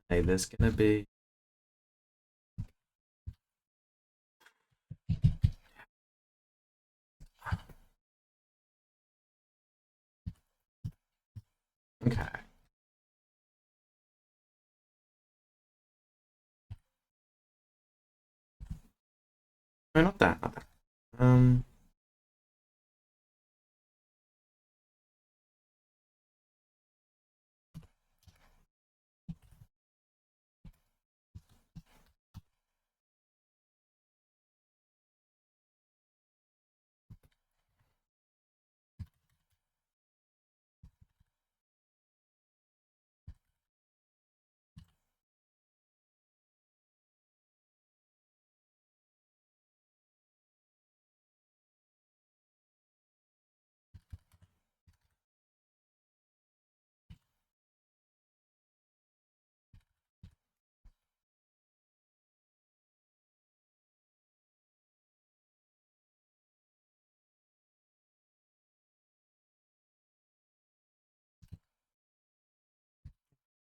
Hey, there's gonna be. Okay. No, not that. Not that. Um.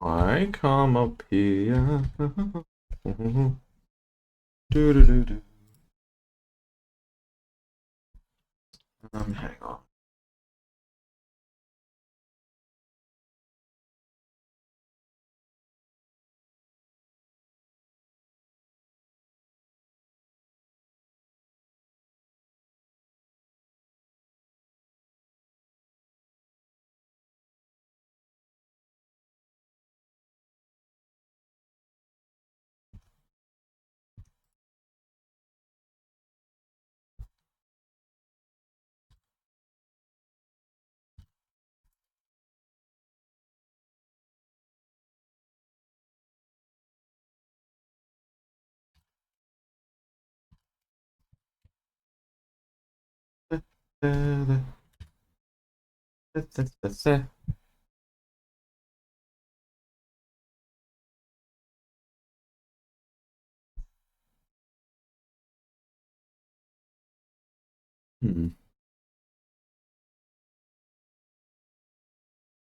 I come up here. Do do do do. Hang on. Hmm.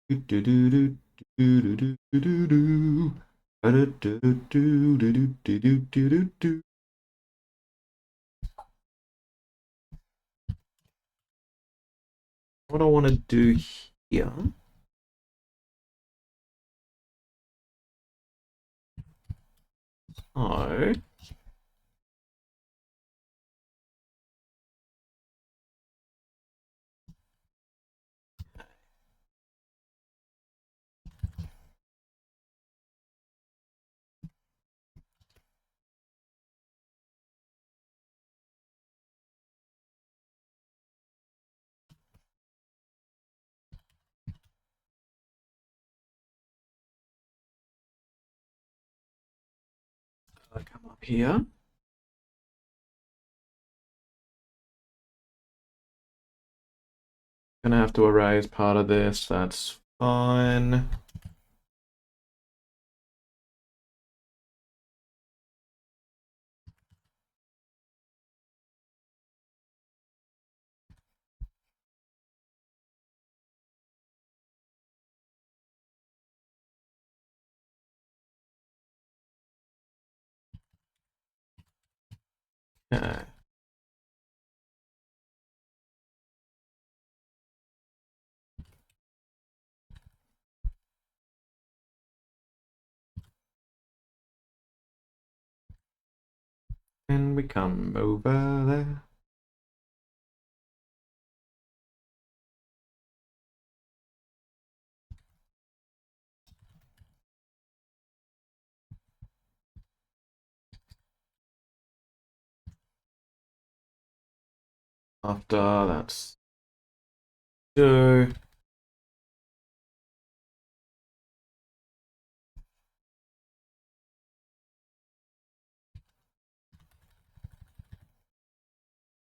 Do do do do do do do do do. Do do do do do do do do do. What I want to do here? Oh, I come up here. Gonna have to erase part of this. That's fine. Okay. And we come over there. After that's two.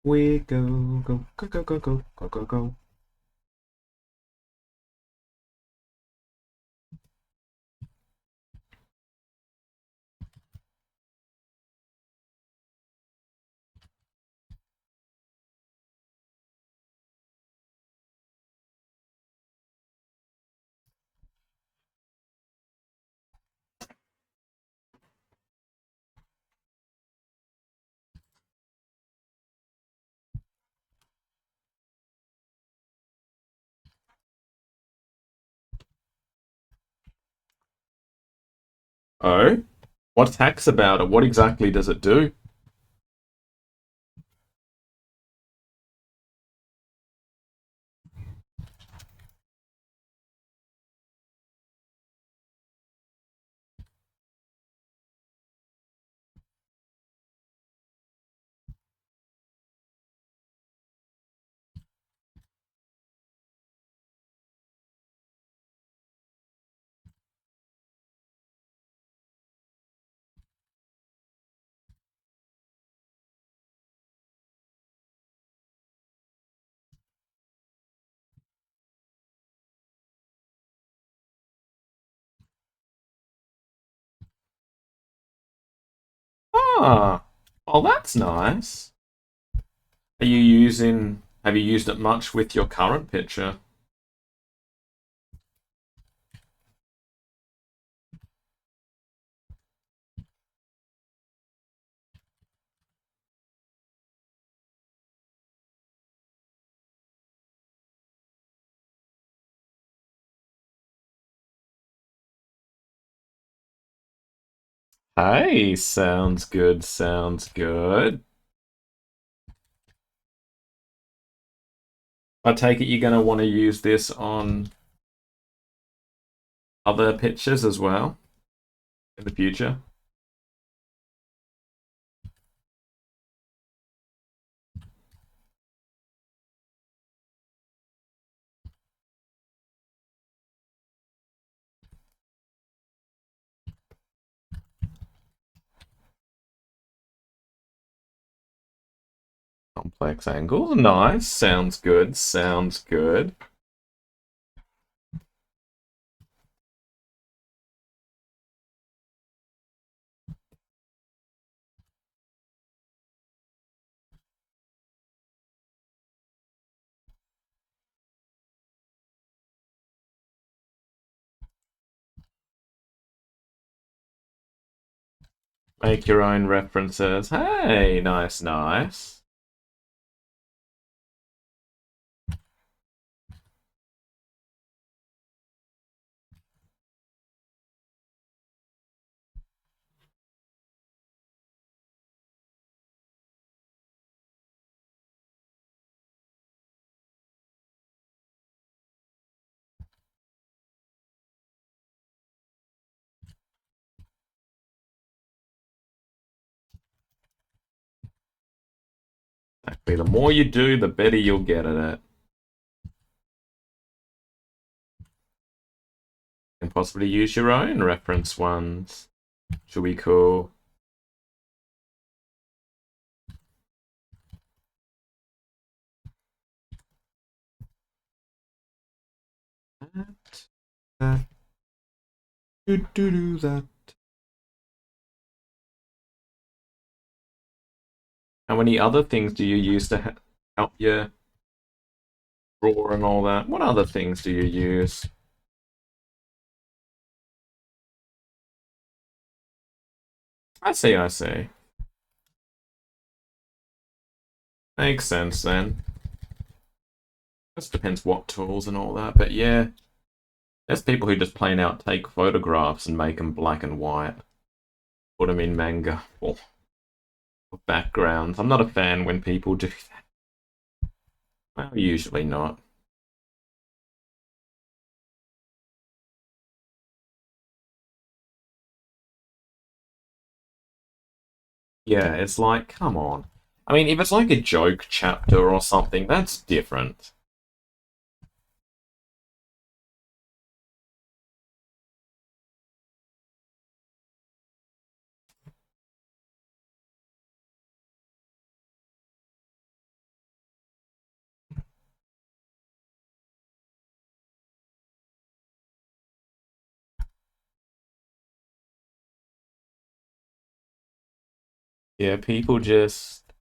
We go, go, go, go, go, go, go, go, go. Oh? What's hacks about it? What exactly does it do? Ah, oh, that's nice. Have you used it much with your current picture? Hey, sounds good, sounds good. I take it you're going to want to use this on other pictures as well in the future. Complex angles. Nice. Sounds good. Sounds good. Make your own references. Hey, nice, nice. Exactly. The more you do, the better you'll get at it. And possibly use your own reference ones. Should be cool. That, that. How many other things do you use to help you draw and all that? What other things do you use? I see, I see. Makes sense then. Just depends what tools and all that, but yeah. There's people who just plain out take photographs and make them black and white. Put them in manga or backgrounds. I'm not a fan when people do that. Well, usually not. Yeah, it's like, come on. I mean, if it's like a joke chapter or something, that's different. Yeah, people just.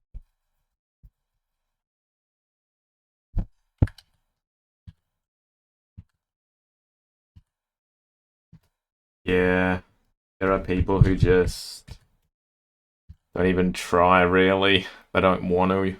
Yeah, there are people who just don't even try, really. They don't want to.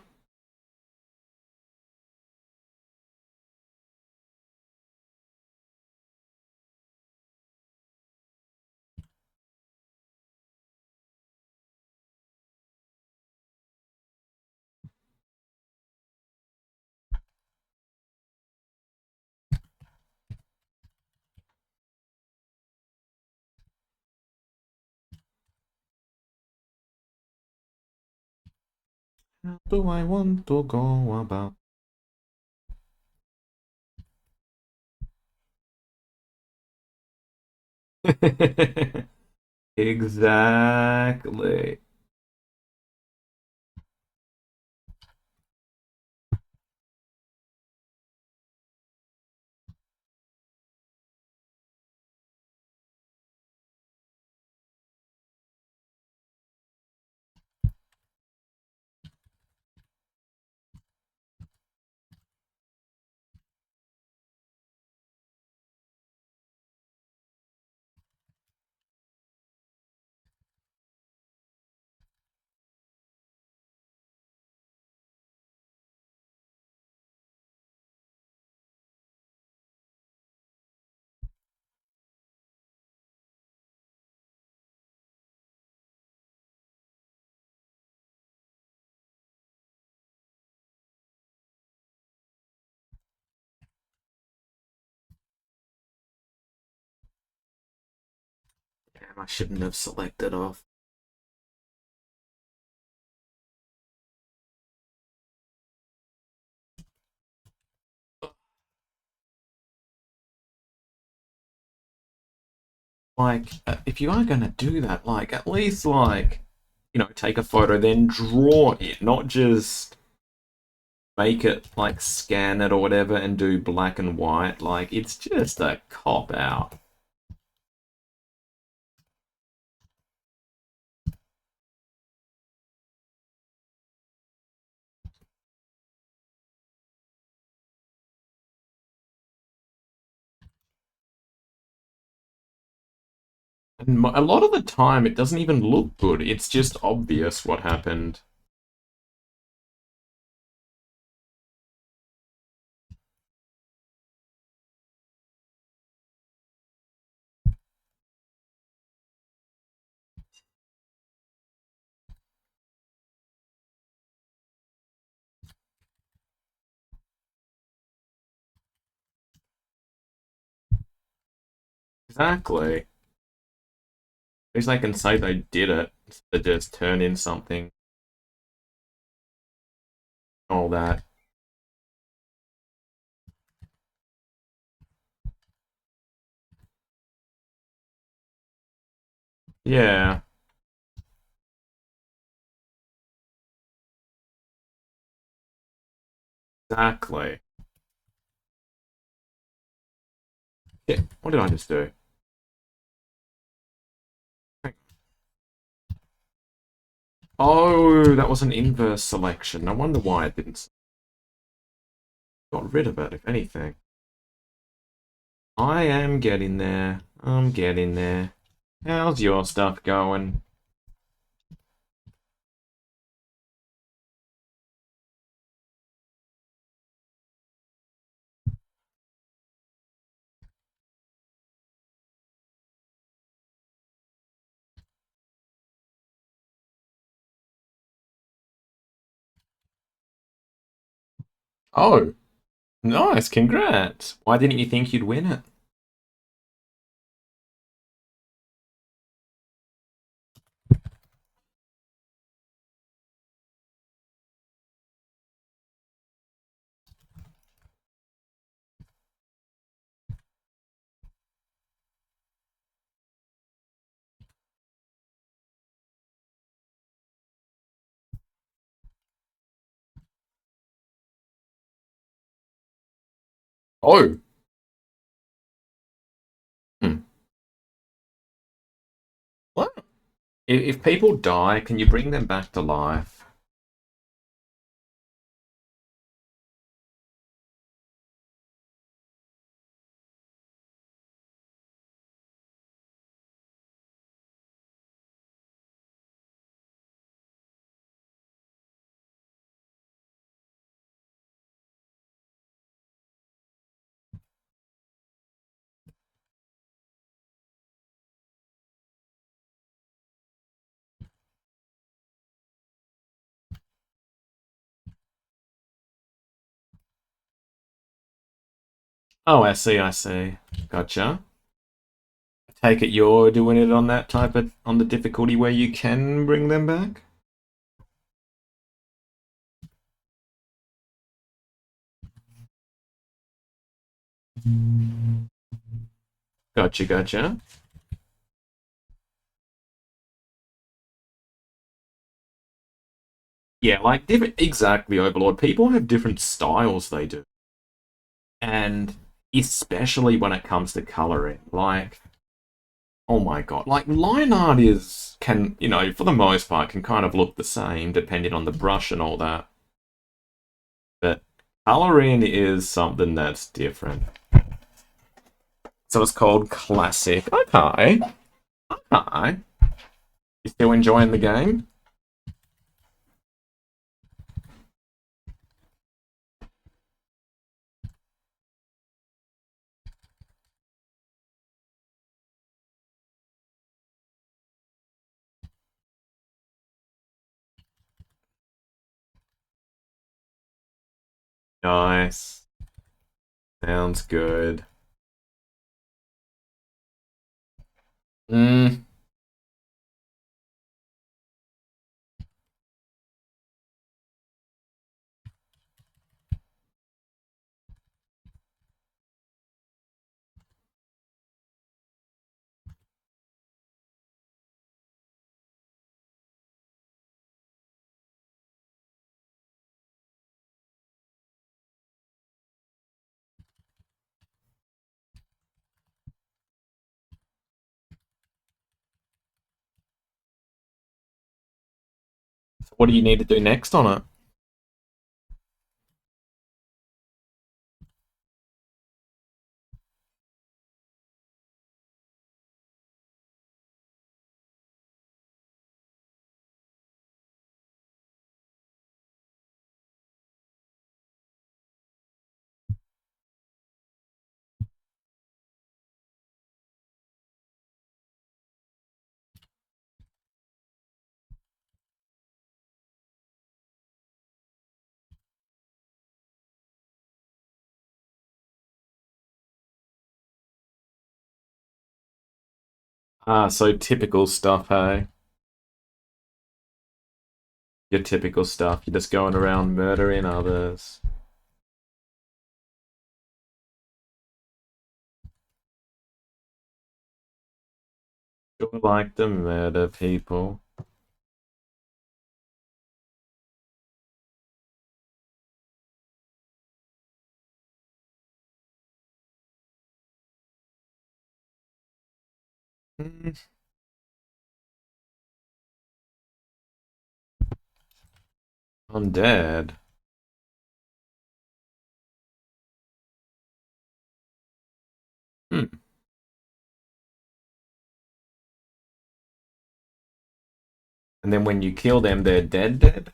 How do I want to go about? Exactly. I shouldn't have selected off. Like, if you are gonna do that, like, at least, like, take a photo, then draw it, not just make it, like, scan it or whatever and do black and white. Like, it's just a cop out. And a lot of the time, it doesn't even look good. It's just obvious what happened. Exactly. At least they can say they did it, instead of just turn in something, all that. Yeah, exactly. Yeah, what did I just do? Oh, that was an inverse selection. I wonder why it didn't. Got rid of it, if anything. I am getting there. I'm getting there. How's your stuff going? Oh, nice. Congrats. Why didn't you think you'd win it? Oh. Hmm. What? If people die, can you bring them back to life? Oh, I see, I see. Gotcha. Take it you're doing it on that type of on the difficulty where you can bring them back? Gotcha, gotcha. Yeah, like different exactly, Overlord. People have different styles they do. And especially when it comes to coloring. Like, oh my god. Like line art is can, for the most part can kind of look the same depending on the brush and all that. But coloring is something that's different. So it's called classic. Okay. Okay. You still enjoying the game? Nice. Sounds good. Mm. What do you need to do next on it? Ah, so typical stuff, hey? Your typical stuff. You're just going around murdering others. Sure like to murder people. Hmm, undead. Hmm. And then when you kill them, they're dead dead?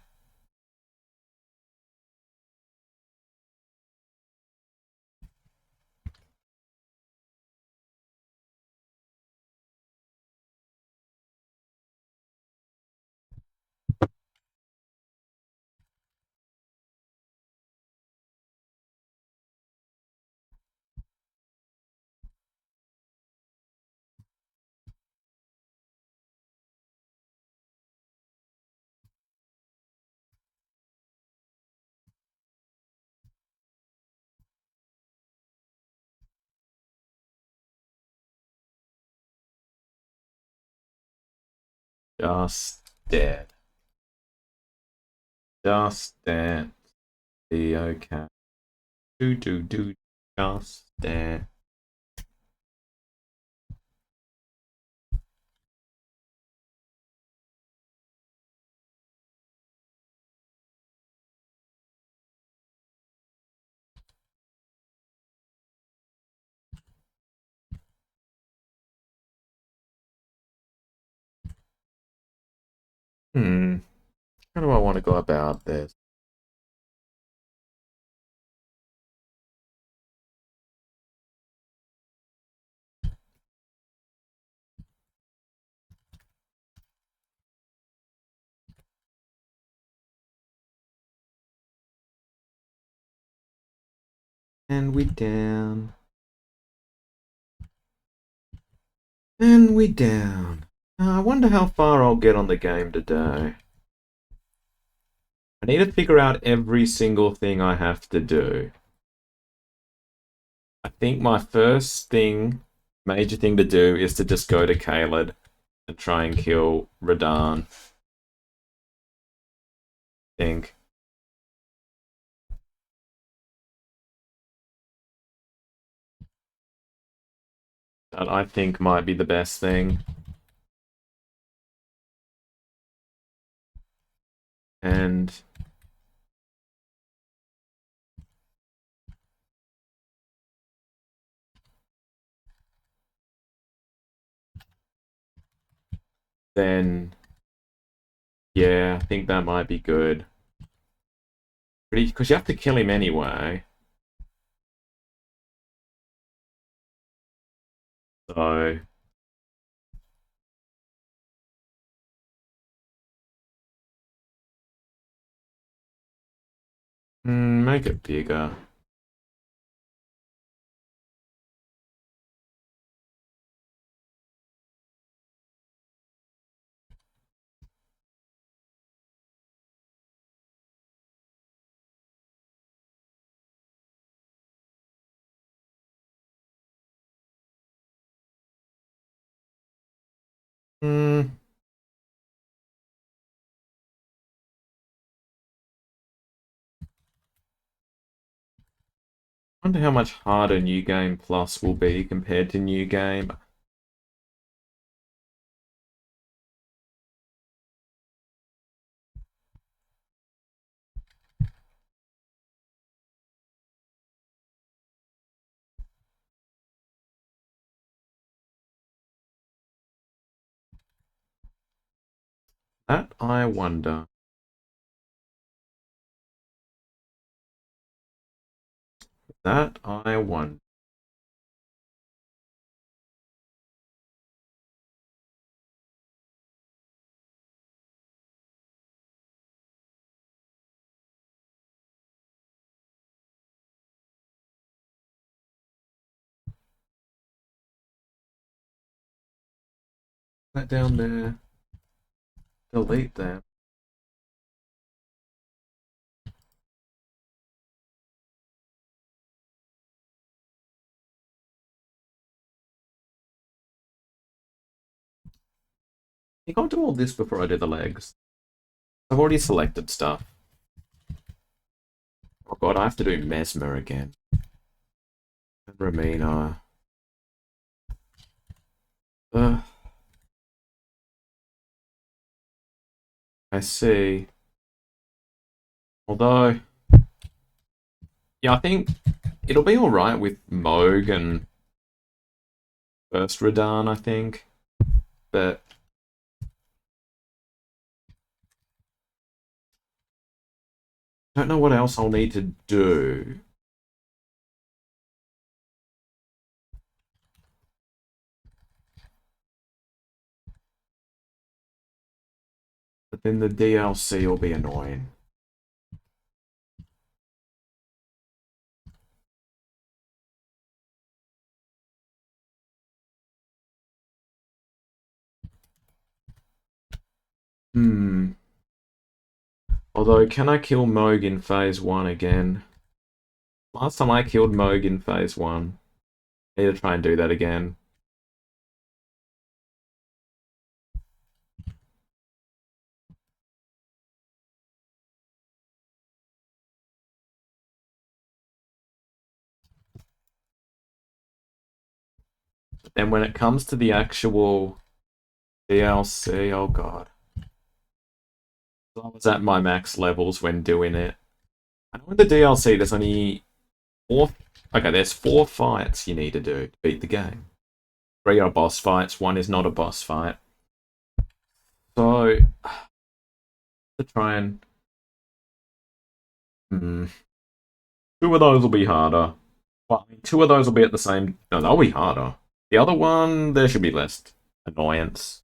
Just dead. Just dead. Be okay. Do. Just dead. Hmm. How do I want to go about this? And we down. And we down. I wonder how far I'll get on the game today. I need to figure out every single thing I have to do. I think my first thing, major thing to do is to just go to Caled and try and kill Radahn. I think. That I think might be the best thing. And then, yeah, I think that might be good. Because you have to kill him anyway. So, make it bigger. Hmm, wonder how much harder New Game Plus will be compared to New Game. That I wonder. That I wonder. That down there. Delete that. You can't do all this before I do the legs. I've already selected stuff. Oh god, I have to do Mesmer again. And Ramina. Ugh. I see. Although, yeah, I think it'll be alright with Moog and First Radahn, I think. But I don't know what else I'll need to do. But then the DLC will be annoying. Hmm. Although, can I kill Moog in Phase 1 again? Last time I killed Moog in Phase 1. I need to try and do that again. And when it comes to the actual DLC, oh god. I was at my max levels when doing it. I know in the DLC there's only four. Okay, there's 4 fights you need to do to beat the game. 3 are boss fights, 1 is not a boss fight. So, to try and. 2 of those will be harder. Well, I mean, 2 of those will be at the same. No, they'll be harder. The other one, there should be less annoyance.